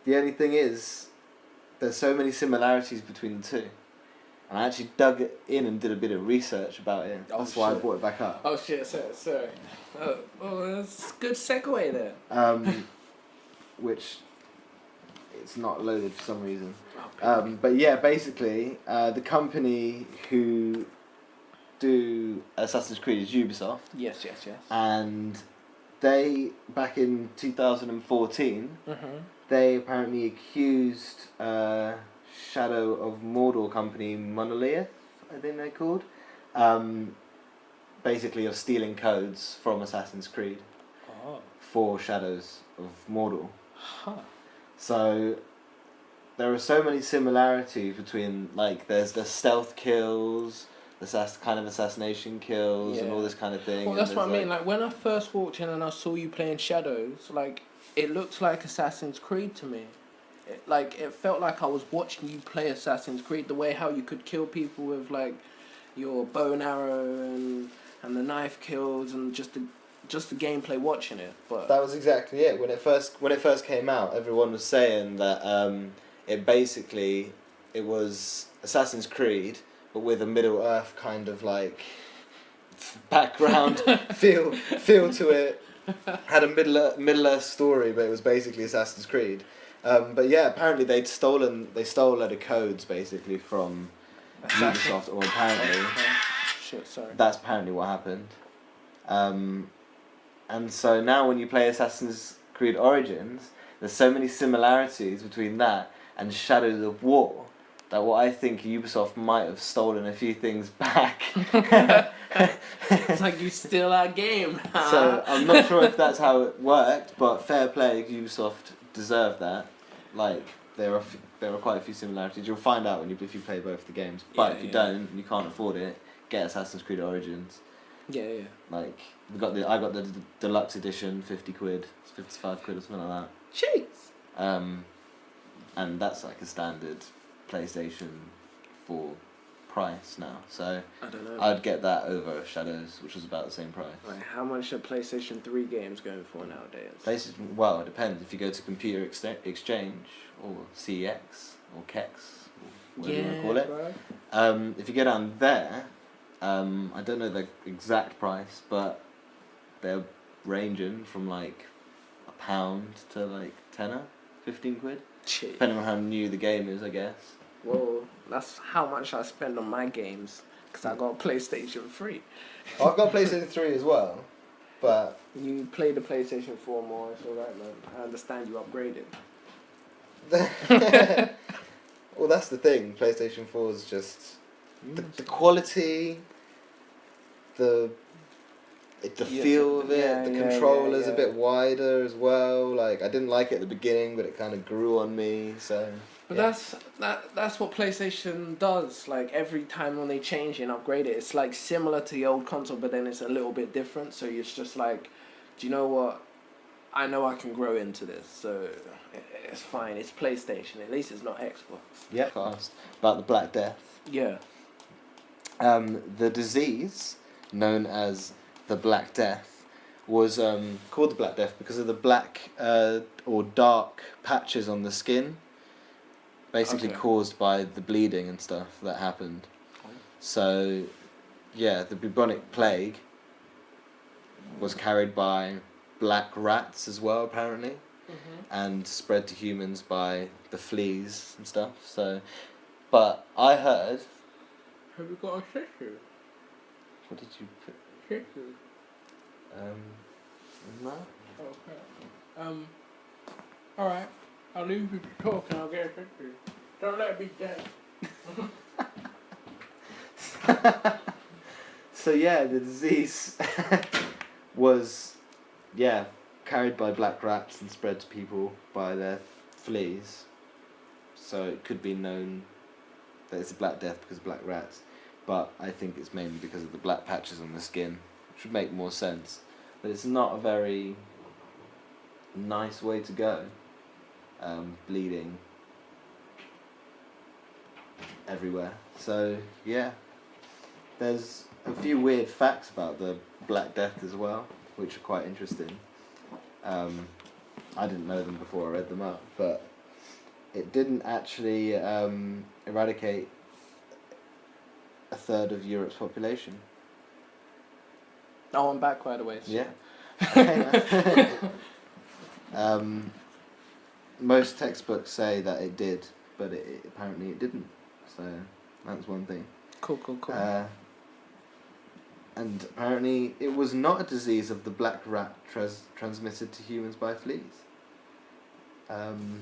the only thing is, there's so many similarities between the two. And I actually dug in and did a bit of research about it. Oh, That's why I shit. brought it back up. Oh shit! Sorry. Oh, that's a good segue there. Which it's not loaded for some reason. Oh, But yeah, basically, the company who do Assassin's Creed is Ubisoft. yes. And they, back in 2014, they apparently accused Shadow of Mordor company Monolith, I think they're called, basically of stealing codes from Assassin's Creed Oh. for Shadows of Mordor. Huh. So there are so many similarities between, like, there's the stealth kills, the kind of assassination kills, and all this kind of thing. Well, that's and what I there's, mean. Like when I first walked in and I saw you playing Shadows, like it looked like Assassin's Creed to me. It felt like I was watching you play Assassin's Creed. The way how you could kill people with like your bow and arrow and the knife kills and just the gameplay watching it. But that was exactly it. When it first came out, everyone was saying that it was Assassin's Creed, but with a Middle Earth kind of like background feel to it. Had a Middle Earth story, but it was basically Assassin's Creed. But yeah, apparently they stole a load of codes basically from Ubisoft, or apparently shit, sorry. that's apparently what happened. And so now when you play Assassin's Creed Origins, there's so many similarities between that and Shadows of War that what I think Ubisoft might have stolen a few things back. It's like you steal our game. So I'm not sure if that's how it worked, but fair play, Ubisoft deserved that. Like there are quite a few similarities. You'll find out if you play both the games. But if you don't, and you can't afford it, get Assassin's Creed Origins. Yeah. Like I got the deluxe edition, 50 quid, 55 quid or something like that. Jeez. And that's like a standard PlayStation 4 price now. So I don't know. I'd get that over Shadows, which was about the same price. Like how much are PlayStation 3 games going for nowadays? PlayStation, well, it depends. If you go to Computer Exchange or CEX or KEX, or whatever you want to call it. Bro. If you go down there, I don't know the exact price, but they're ranging from like £1 to like tenner, 15 quid, Jeez. depending on how new the game is, I guess. Well, that's how much I spend on my games, because I got a PlayStation 3. I've got PlayStation 3 as well, but You play the PlayStation 4 more, it's alright, man. I understand you upgraded. well, that's the thing. PlayStation 4 is just the quality, the the Yeah, feel of it, yeah, the yeah, controller's yeah, a bit wider as well. Like I didn't like it at the beginning, but it kind of grew on me. So. But Yeah. that's what PlayStation does. Like every time when they change it and upgrade it, it's like similar to the old console, but then it's a little bit different. So it's just like, do you know what? I know I can grow into this, so it's fine. It's PlayStation. At least it's not Xbox. Yeah. Fast about the Black Death. Yeah. The disease known as the Black Death was called the Black Death because of the black or dark patches on the skin, basically Okay. caused by the bleeding and stuff that happened. So, yeah, the bubonic plague was carried by black rats as well, apparently, and spread to humans by the fleas and stuff. So, but I heard. Have you got a tissue? What did you put? Tissue. No. Okay. Alright. I'll leave you to talk and I'll get a tissue. Don't let me dead. So yeah, the disease was, carried by black rats and spread to people by their fleas. So it could be known that it's a Black Death because of black rats, but I think it's mainly because of the black patches on the skin, which would make more sense. But it's not a very nice way to go. Bleeding everywhere. So yeah, there's a few weird facts about the Black Death as well, which are quite interesting. I didn't know them before I read them up, but it didn't actually eradicate a third of Europe's population. Oh, I'm back by the way. So. Yeah. Most textbooks say that it did, but it apparently it didn't. So that's one thing. Cool. And apparently it was not a disease of the black rat transmitted to humans by fleas. The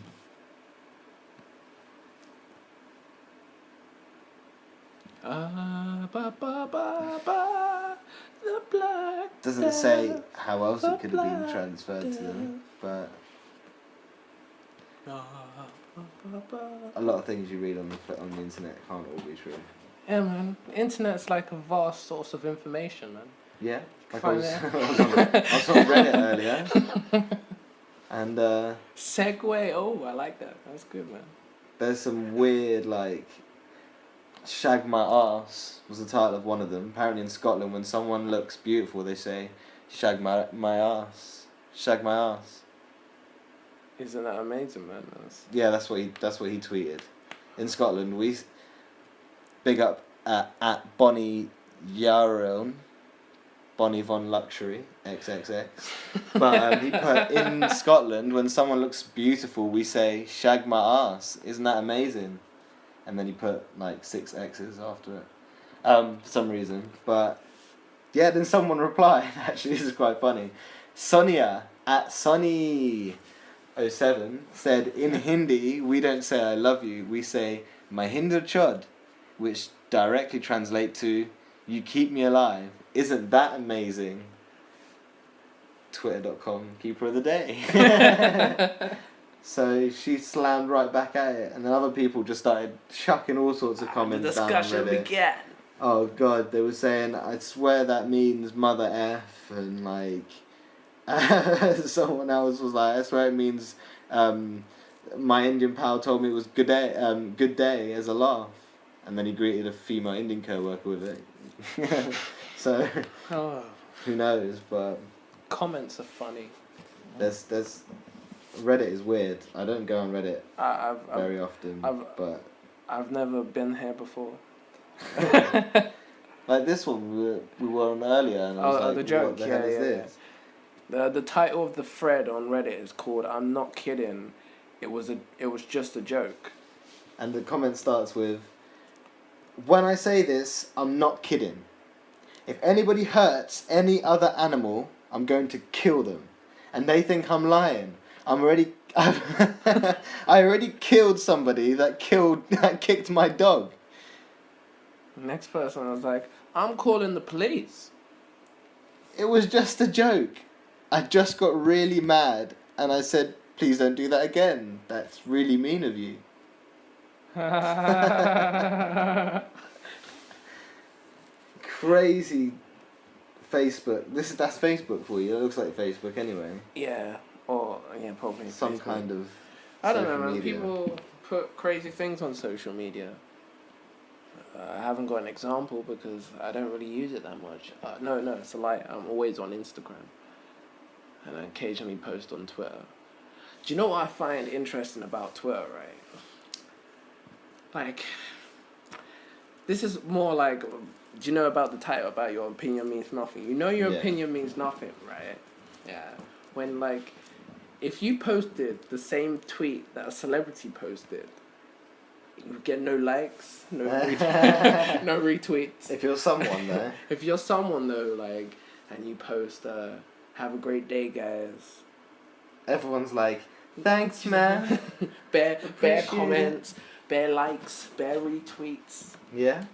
Black Doesn't Death, say how else the it could have been Black transferred to them, but a lot of things you read on the internet can't all be true. Yeah, man. Internet's like a vast source of information, man. Yeah, like Find I was on Reddit earlier, and Segway. Oh, I like that. That's good, man. there's some weird like "shag my ass" was the title of one of them. Apparently in Scotland, when someone looks beautiful, they say "shag my ass," "shag my ass." Isn't that amazing, man? Yeah, that's what he tweeted. In Scotland, we big up at Bonnie Yaron, Bonnie Von Luxury XXX. But he put in Scotland, when someone looks beautiful, we say "shag my ass." Isn't that amazing? And then he put like 6 X's after it, for some reason. But yeah, then someone replied. Actually, this is quite funny. Sonia at Sonny07 said, "In Hindi, we don't say I love you. We say Mahinder Chod, which directly translate to you keep me alive. Isn't that amazing?" Twitter.com keeper of the day. So she slammed right back at it, and then other people just started chucking all sorts of comments The down discussion Reddit. began. Oh god, they were saying, "I swear that means mother F," and like someone else was like, "I swear it means my Indian pal told me it was good day as a laugh," and then he greeted a female Indian co-worker with it. So Oh, who knows? But comments are funny. there's Reddit is weird. I don't go on Reddit very often, but I've never been here before. like this one we were on earlier, and I was like, the joke. "What the hell is this?" The title of the thread on Reddit is called "I'm not kidding. It was just a joke." And the comment starts with, "When I say this, I'm not kidding. If anybody hurts any other animal, I'm going to kill them. And they think I'm lying. I already killed somebody that kicked my dog." The next person was like, "I'm calling the police." It was just a joke. I just got really mad and I said, please don't do that again. That's really mean of you. Crazy Facebook. That's Facebook for you. It looks like Facebook anyway. Yeah, or yeah, probably Some Facebook. kind of I don't know, social man. media. People put crazy things on social media. I haven't got an example because I don't really use it that much. No, it's a lie. I'm always on Instagram, and I occasionally post on Twitter. Do you know what I find interesting about Twitter, right? Like, this is more like, do you know about the title about your opinion means nothing? You know your Yeah. opinion means nothing, right? Yeah. When, like, if you posted the same tweet that a celebrity posted, you get no likes, no no retweets. If you're someone though. If you're someone though, like, and you post, have a great day, guys. Everyone's like, thanks, man. Bare Appreciate comments, bare likes, bare retweets. Yeah.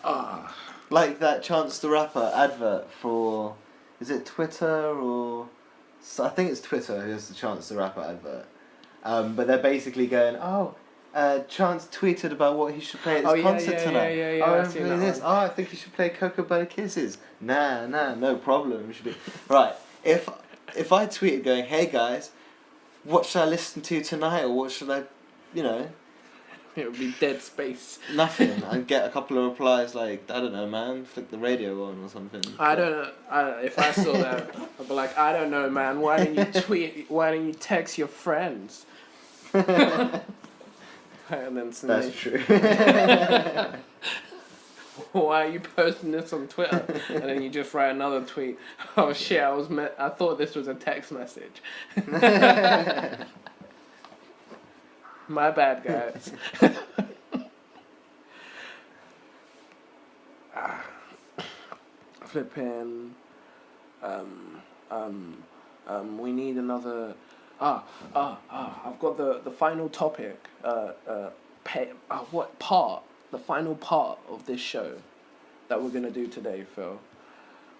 Ah, Like that Chance the Rapper advert for, is it Twitter or, I think it's Twitter who has the Chance the Rapper advert. But they're basically going, Chance tweeted about what he should play at his concert tonight. yeah, Oh, I've seen play that this. one. I think he should play Cocoa Butter Kisses. Nah, no problem. We should be right. If I tweeted going, hey guys, what should I listen to tonight, or what should I, it would be dead space. nothing. I'd get a couple of replies like, I don't know, man, flick the radio on or something. I don't know. If I saw that, I'd be like, I don't know, man. Why didn't you tweet? Why didn't you text your friends? And then That's true. why are you posting this on Twitter? And then you just write another tweet. Oh shit! I thought this was a text message. My bad, guys. Flipping. We need another. I've got the final topic. What part? The final part of this show that we're gonna do today, Phil.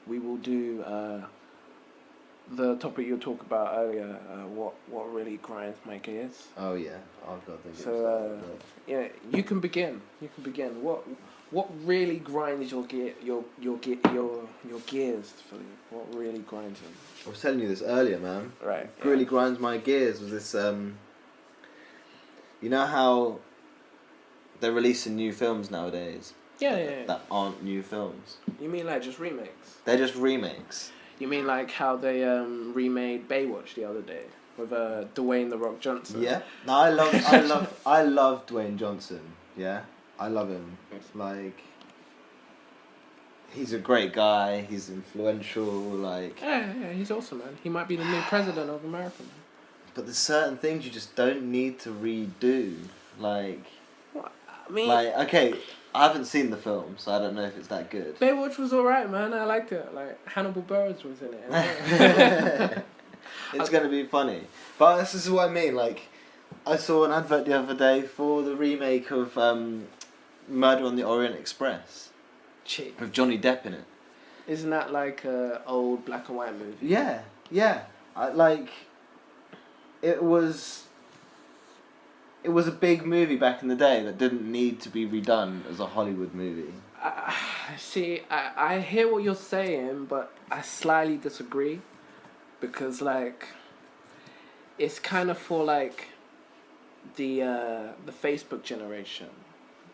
We will do the topic you talked about earlier. What really grinds my gears. Oh yeah, I've got to think. So yeah, you can begin. What really grinds your gears for you? What really grinds them? I was telling you this earlier, man. Right. What really grinds my gears was this. You know how they're releasing new films nowadays Yeah. that aren't new films. You mean like just remakes? They're just remakes. You mean like how they remade Baywatch the other day with Dwayne the Rock Johnson? Yeah. No, I love Dwayne Johnson. Yeah, I love him. Like, he's a great guy. He's influential. Like, Yeah, he's awesome, man. He might be the new president of America. Man. but there's certain things you just don't need to redo. Like, I mean, okay, I haven't seen the film, so I don't know if it's that good. Baywatch was alright, man. I liked it. Like Hannibal Buress was in it. It's gonna be funny, but this is what I mean. Like, I saw an advert the other day for the remake of Murder on the Orient Express Cheap. with Johnny Depp in it. Isn't that like a old black and white movie? Yeah. It was a big movie back in the day that didn't need to be redone as a Hollywood movie. See, I hear what you're saying, but I slightly disagree, because like, it's kind of for like the Facebook generation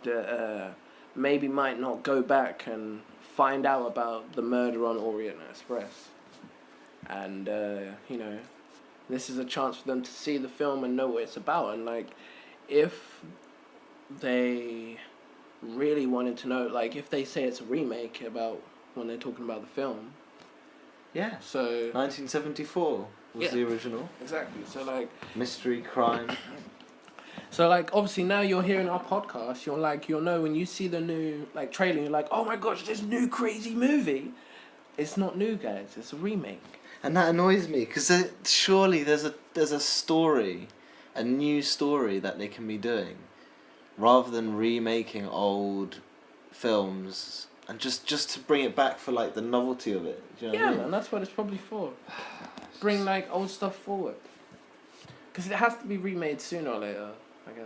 that maybe might not go back and find out about the Murder on Orient Express, and this is a chance for them to see the film and know what it's about, and like, if they really wanted to know, like, if they say it's a remake about when they're talking about the film. Yeah. So 1974 was the original. Exactly. So like Mystery, crime. So like obviously now you're hearing our podcast, you'll know when you see the new like trailer, you're like, oh my gosh, this new crazy movie. It's not new, guys. It's a remake. And that annoys me because surely there's a story, a new story that they can be doing, rather than remaking old films and just to bring it back for like the novelty of it. Do you know what Yeah, I mean? man, that's what it's probably for. Bring like old stuff forward. Because it has to be remade sooner or later, I guess.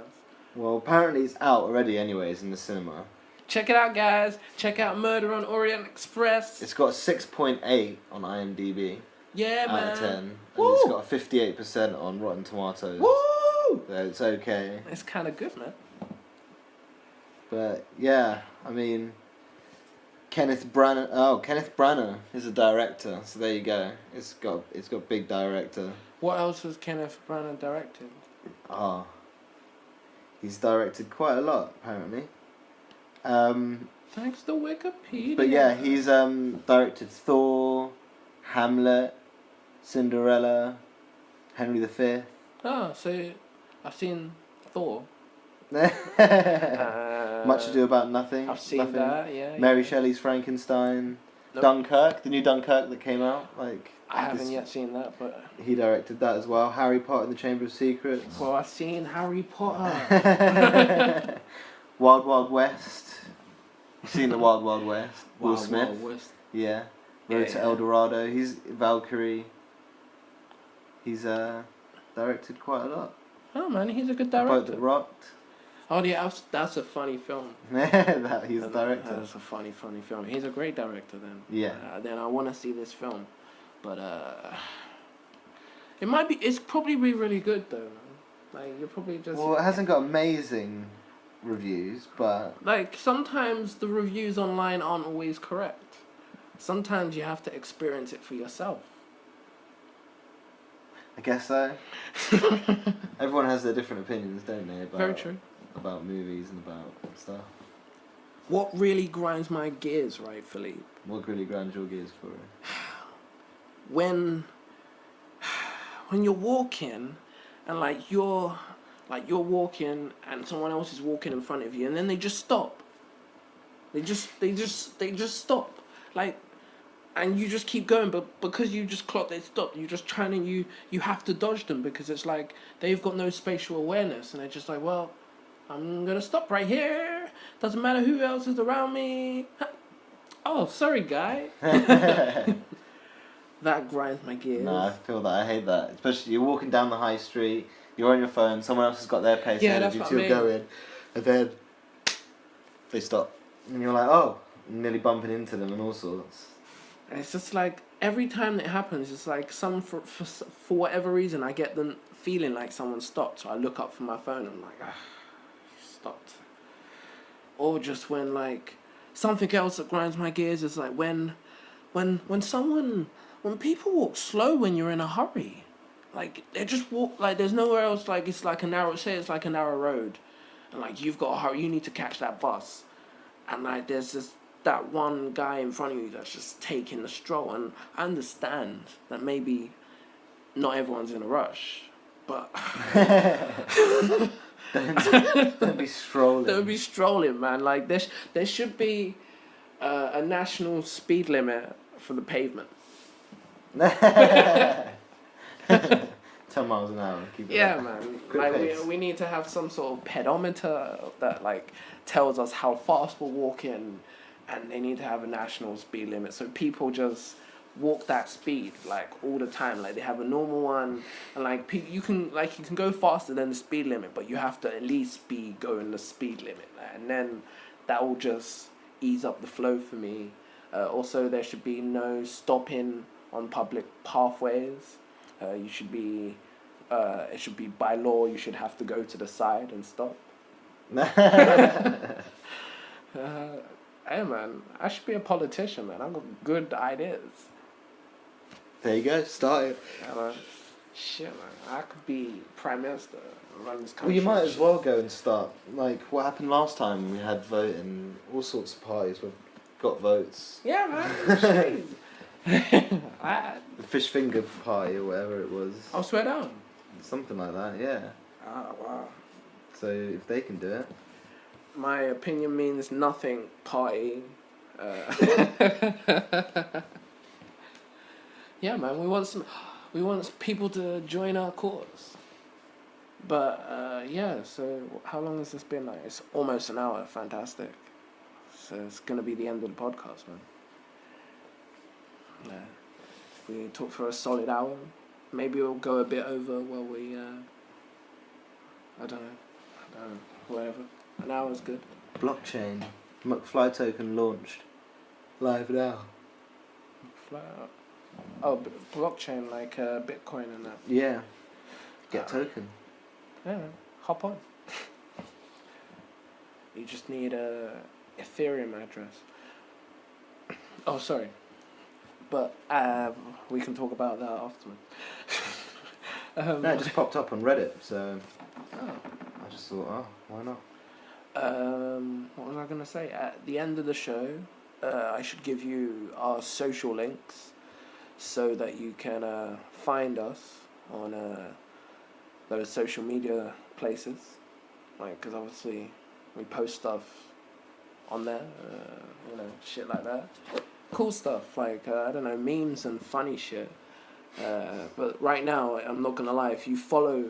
Well, apparently it's out already, anyways, in the cinema. Check it out, guys. Check out Murder on Orient Express. It's got a 6.8 on IMDb Yeah, man. out of 10, and Woo! it's got a 58% on Rotten Tomatoes. Woo! So it's okay. It's kind of good, man. But yeah, I mean, Kenneth Branagh is a director. So there you go. It's got big director. What else has Kenneth Branagh directed? He's directed quite a lot apparently. Thanks to Wikipedia. But yeah, he's directed Thor, Hamlet, Cinderella, Henry V. Oh, so I've seen Thor. Much Ado About Nothing. I've seen Nothing. that, yeah. Mary yeah. Shelley's Frankenstein. Nope. Dunkirk, the new Dunkirk that came out. I haven't yet seen that, but... He directed that as well. Harry Potter and the Chamber of Secrets. Well, I've seen Harry Potter. Wild Wild West. You've seen the Wild Wild West. Will Wild Smith. Wild West. Yeah. Road to Yeah. El Dorado. He's Valkyrie. He's directed quite a lot. Oh, man, he's a good Boat director. That Rocked. Oh, yeah, that's a funny film. That he's a director. That's a funny film. He's a great director then. Yeah. Then I want to see this film. But, it's probably be really good though, man. Like, you're probably just... Well, it hasn't got amazing reviews, but Like, sometimes the reviews online aren't always correct. Sometimes you have to experience it for yourself. I guess so. Everyone has their different opinions, don't they? About, Very true. About movies and about stuff. What really grinds my gears, right, Philippe? What really grinds your gears for it? When you're walking and like you're walking and someone else is walking in front of you and then they just stop. They just stop. Like, and you just keep going, but because you just clock they stop, you just trying to you have to dodge them because it's like they've got no spatial awareness and they're just like, well, I'm gonna stop right here. Doesn't matter who else is around me. Oh, sorry, guy. That grinds my gears. No, I feel that. I hate that. Especially you're walking down the high street, you're on your phone, someone else has got their pace ahead of you, so you're going, and then they stop. And you're like, oh, nearly bumping into them and all sorts. And it's just like, every time that happens, it's like for whatever reason, I get the feeling like someone stopped. So I look up from my phone and I'm like, stopped. Or just when like, something else that grinds my gears is like when people walk slow when you're in a hurry. Like, they just walk, like, there's nowhere else, like, it's like a narrow road. And, like, you've got to hurry, you need to catch that bus. And, like, there's just that one guy in front of you that's just taking the stroll. And I understand that maybe not everyone's in a rush. But... Don't be strolling. Don't be strolling, man. Like, there should be a national speed limit for the pavement. 10 miles an hour. Keep it Yeah, up. man. Good Like pace. we need to have some sort of pedometer that like tells us how fast we're walking, and they need to have a national speed limit so people just walk that speed like all the time. Like they have a normal one, and like you can go faster than the speed limit, but you have to at least be going the speed limit, and then that will just ease up the flow for me. Also, there should be no stopping on public pathways. It should be by law. You should have to go to the side and stop. Hey man, I should be a politician, man. I've got good ideas. There you go. Start it. Yeah, man. Shit, man. I could be prime minister, run this Well, country. you might as well go and start. Like what happened last time when we had voting. All sorts of parties got votes. Yeah, man. Shit. The fish finger party or whatever it was. I'll swear down. Something like that, yeah. Oh, wow. So if they can do it. My opinion means nothing, party. Yeah, man, we want people to join our cause. But, yeah, so how long has this been? Like, it's almost an hour. Fantastic. it's gonna be the end of the podcast, man. Yeah. We talked for a solid hour. Maybe we'll go a bit over while we. I don't know. Whatever. An hour's good. Blockchain. McFly token launched. Live now. Fly out. Oh, blockchain like Bitcoin and that. Yeah. Get token. Yeah, hop on. You just need a Ethereum address. Oh, sorry. But we can talk about that afterwards. No, it just popped up on Reddit, so Oh. I just thought, oh, why not? What was I going to say? At the end of the show, I should give you our social links so that you can find us on those social media places. Like, because obviously we post stuff on there, shit like that. Cool stuff, like, I don't know, memes and funny shit. But right now, I'm not going to lie, if you follow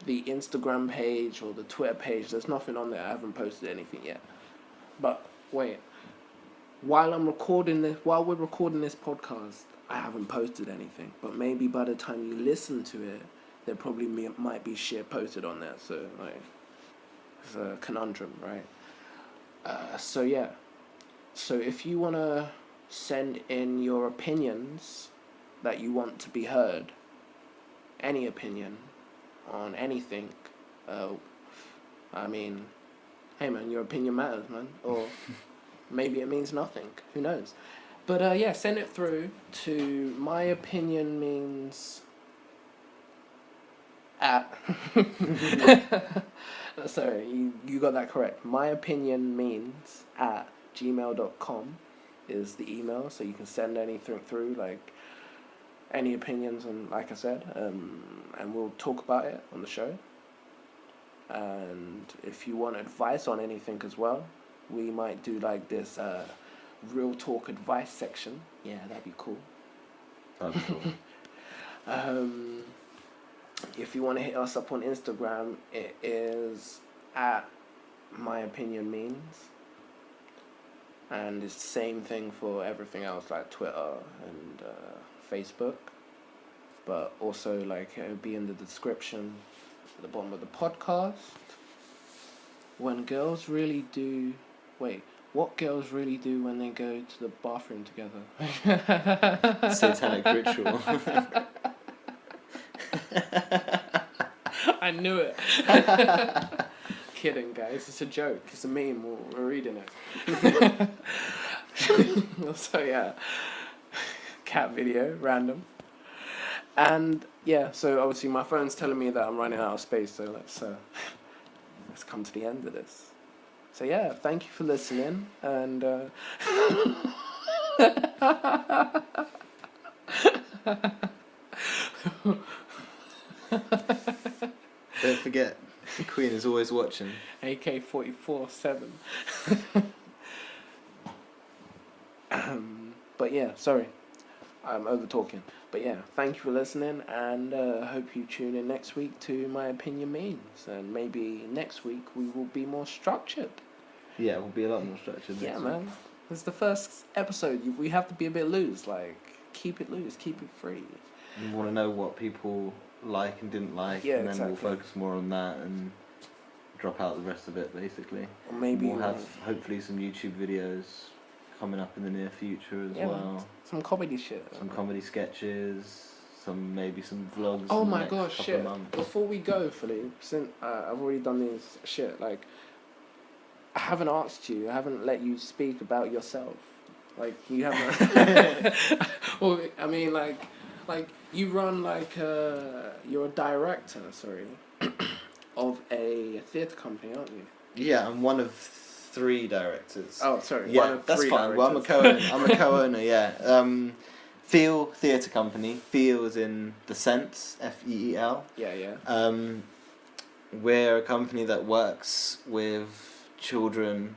the Instagram page or the Twitter page, there's nothing on there. I haven't posted anything yet. But wait, while we're recording this podcast, I haven't posted anything. But maybe by the time you listen to it, there probably might be shit posted on there. So like, it's a conundrum, right? So yeah. So if you wanna send in your opinions that you want to be heard, any opinion on anything, I mean, hey man, your opinion matters, man. Or maybe it means nothing. Who knows? But yeah, send it through to my opinion means at. Sorry, you got that correct. My opinion means at gmail.com is the email, so you can send anything through, like any opinions, and like I said, and we'll talk about it on the show. And if you want advice on anything as well, we might do like this real talk advice section. Yeah, that'd be cool. That'd be cool. If you want to hit us up on Instagram, it is at my opinion means, and it's the same thing for everything else like Twitter and Facebook, but also like it'll be in the description at the bottom of the podcast. What girls really do when they go to the bathroom together? Satanic ritual. I knew it. Kidding, guys. It's a joke. It's a meme. We're reading it. So yeah, cat video, random. And yeah, so obviously my phone's telling me that I'm running out of space. So let's come to the end of this. So yeah, thank you for listening, and Don't forget, the Queen is always watching. AK-47. But yeah, sorry, I'm over talking. But yeah, thank you for listening, and hope you tune in next week to My Opinion Means, and maybe next week we will be more structured. Yeah, we'll be a lot more structured. Yeah, next man. week. It's the first episode. We have to be a bit loose. Like, keep it loose, keep it free. We want to know what people like and didn't like, Yeah, and then exactly. we'll focus more on that and drop out the rest of it, basically. Or maybe we'll have hopefully some YouTube videos coming up in the near future as well. Some comedy shit. Some comedy sketches, maybe some vlogs. Oh in the my next gosh, couple shit. of months. Before we go, Philippe, since I've already done these shit, like, I haven't asked you, I haven't let you speak about yourself. Like, you haven't. Well, I mean, like you run, like, you're a director, sorry, of a theatre company, aren't you? Yeah, I'm one of 3 directors. Oh, sorry. Yeah, one of that's 3 fine. Well, I'm a directors. co-owner. I'm a co-owner. Yeah. Feel Theatre Company. Feel is in the sense. Feel. Yeah. We're a company that works with children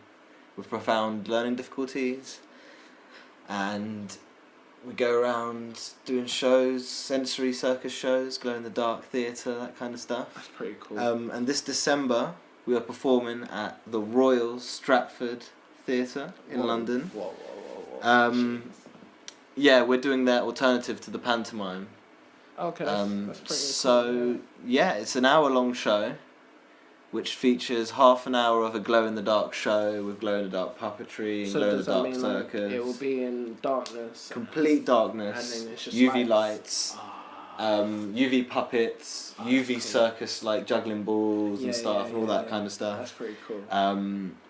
with profound learning difficulties, and we go around doing shows, sensory circus shows, glow in the dark theatre, that kind of stuff. That's pretty cool. And this December we are performing at the Royal Stratford Theatre in Whoa, London. Whoa. Um, Yeah, we're doing their alternative to the pantomime. Okay, that's pretty So cool. yeah, it's an hour-long show, which features half an hour of a glow-in-the-dark show with glow-in-the-dark puppetry and So does that glow-in-the-dark mean circus. like it will be in darkness? Complete darkness, And then it's just UV lights. lights, UV puppets, Oh, UV that's cool. circus like juggling balls and stuff, and all that kind of stuff. That's pretty cool.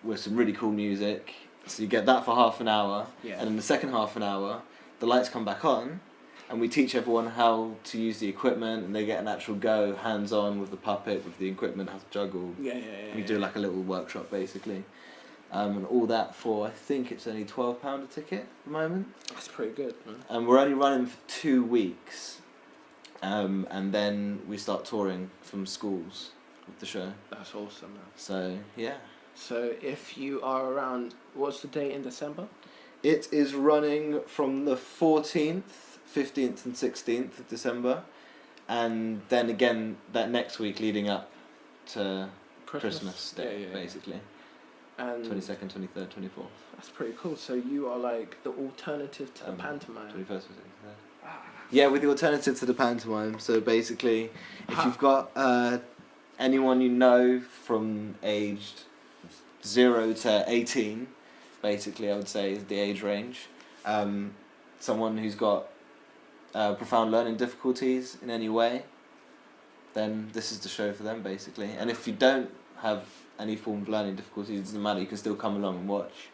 With some really cool music. So you get that for half an hour, Yeah. and in the second half an hour, the lights come back on, and we teach everyone how to use the equipment, and they get an actual go, hands-on with the puppet, with the equipment, how to juggle. Yeah. We do like a little workshop basically, and all that for I think it's only £12 a ticket at the moment. That's pretty good, man. And we're only running for 2 weeks, and then we start touring from schools with the show. That's awesome, man. So yeah. So if you are around, what's the date in December? It is running from the 14th, 15th and 16th of December, and then again that next week leading up to Christmas Day, Yeah. basically. And 22nd, 23rd, 24th. that's pretty cool. So you are like the alternative to the pantomime. 21st, 23rd. Yeah, with the alternative to the pantomime. So basically, if you've got anyone you know from aged 0 to 18, basically I would say is the age range. Someone who's got profound learning difficulties in any way, then this is the show for them basically. And if you don't have any form of learning difficulties, it doesn't matter, you can still come along and watch.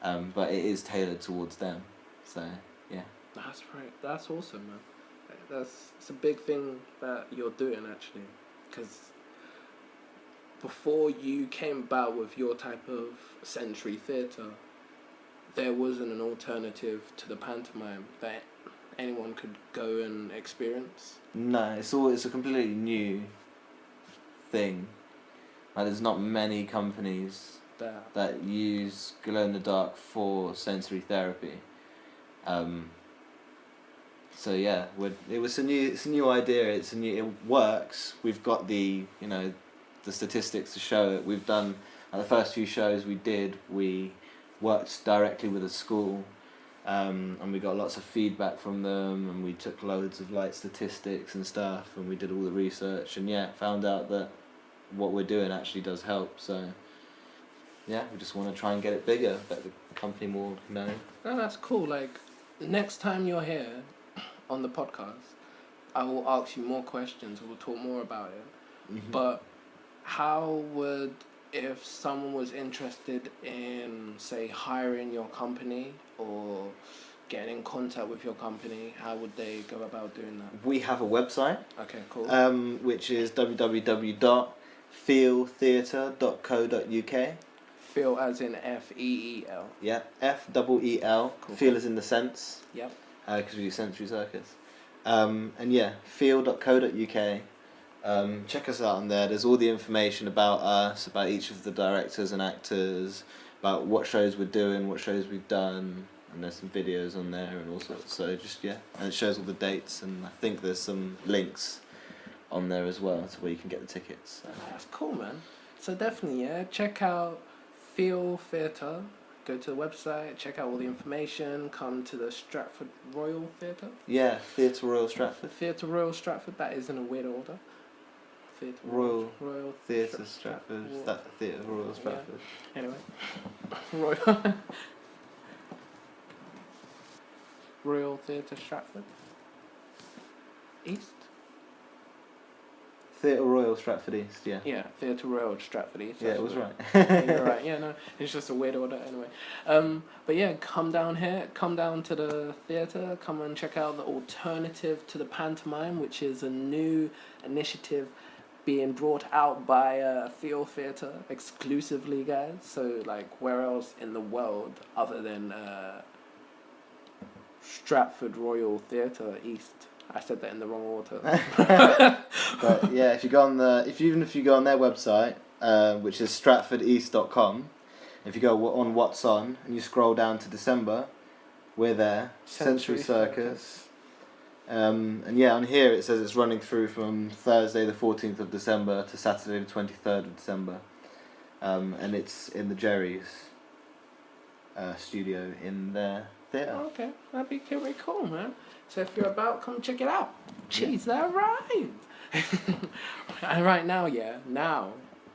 But it is tailored towards them. So yeah. That's awesome, man. It's a big thing that you're doing actually, because before you came about with your type of century theatre, there wasn't an alternative to the pantomime that anyone could go and experience. No, it's a completely new thing. Like, there's not many companies that use glow in the dark for sensory therapy. So yeah, it's a new idea. It works. We've got the statistics to show it. We've done the first few shows we worked directly with a school, and we got lots of feedback from them, and we took loads of statistics and stuff, and we did all the research, and found out that what we're doing actually does help. So yeah, we just want to try and get it bigger, get the company more known. No, that's cool. Like, next time you're here on the podcast, I will ask you more questions. We'll talk more about it. Mm-hmm. But how would, if someone was interested in, say, hiring your company or getting in contact with your company, how would they go about doing that? We have a website. Okay, cool. Which is www.feeltheatre.co.uk. Feel as in F-E-E-L. Yeah, F-E-E-L. Cool. Feel as in the sense. Yep. Because we do sensory circus. And yeah, feel.co.uk. Check us out on there. There's all the information about us, about each of the directors and actors, about what shows we're doing, what shows we've done, and there's some videos on there and all sorts. So just and it shows all the dates, and I think there's some links on there as well to where you can get the tickets. So. That's cool, man. So definitely, check out Feel Theatre. Go to the website, check out all the information, come to the Stratford Royal Theatre. Yeah, Theatre Royal Stratford. Theatre Royal Stratford, that is in a weird order. Theatre Royal Theatre Stratford. That Theatre Royal Stratford. Yeah. Anyway. Royal Royal Theatre Stratford. East? Theatre Royal Stratford East, yeah. Yeah, Theatre Royal Stratford East. Yeah, it was right. You're right, yeah, no, it's just a weird order anyway. But yeah, come down here, come down to the theatre, come and check out the alternative to the pantomime, which is a new initiative being brought out by Feel Theatre exclusively, guys. So, like, where else in the world other than Stratford Royal Theatre East? I said that in the wrong order. But yeah, if you go on even if you go on their website, which is stratfordeast.com, if you go on What's On and you scroll down to December, we're there. Sensory Circus. And on here it says it's running through from Thursday the 14th of December to Saturday the 23rd of December. And it's in the Jerry's. studio in their theatre. Oh, okay, that'd be very cool, man. So if you're about, come check it out. Jeez, that rhymes. And right now,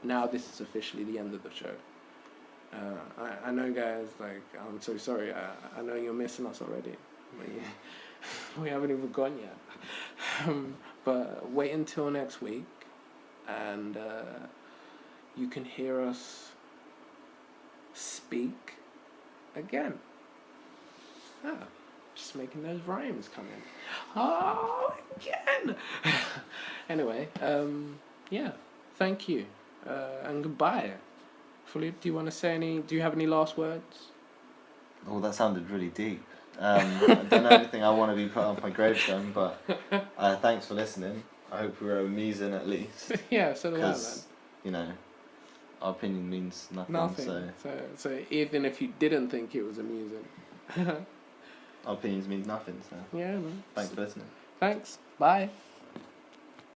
now this is officially the end of the show. I know, guys. Like, I'm so sorry. I know you're missing us already. We haven't even gone yet. But wait until next week, and you can hear us speak again. Just making those rhymes come in. Oh, again! Anyway, yeah, thank you, and goodbye. Philippe, do you want to say do you have any last words? Oh, that sounded really deep. I don't know anything I want to be put on my gravestone, but thanks for listening. I hope we were amusing at least. Yeah, so do I, man. Because, you know, our opinion means nothing. Nothing. So even if you didn't think it was amusing. Our opinions mean nothing, so Yeah, man. thanks for listening. Thanks. Bye.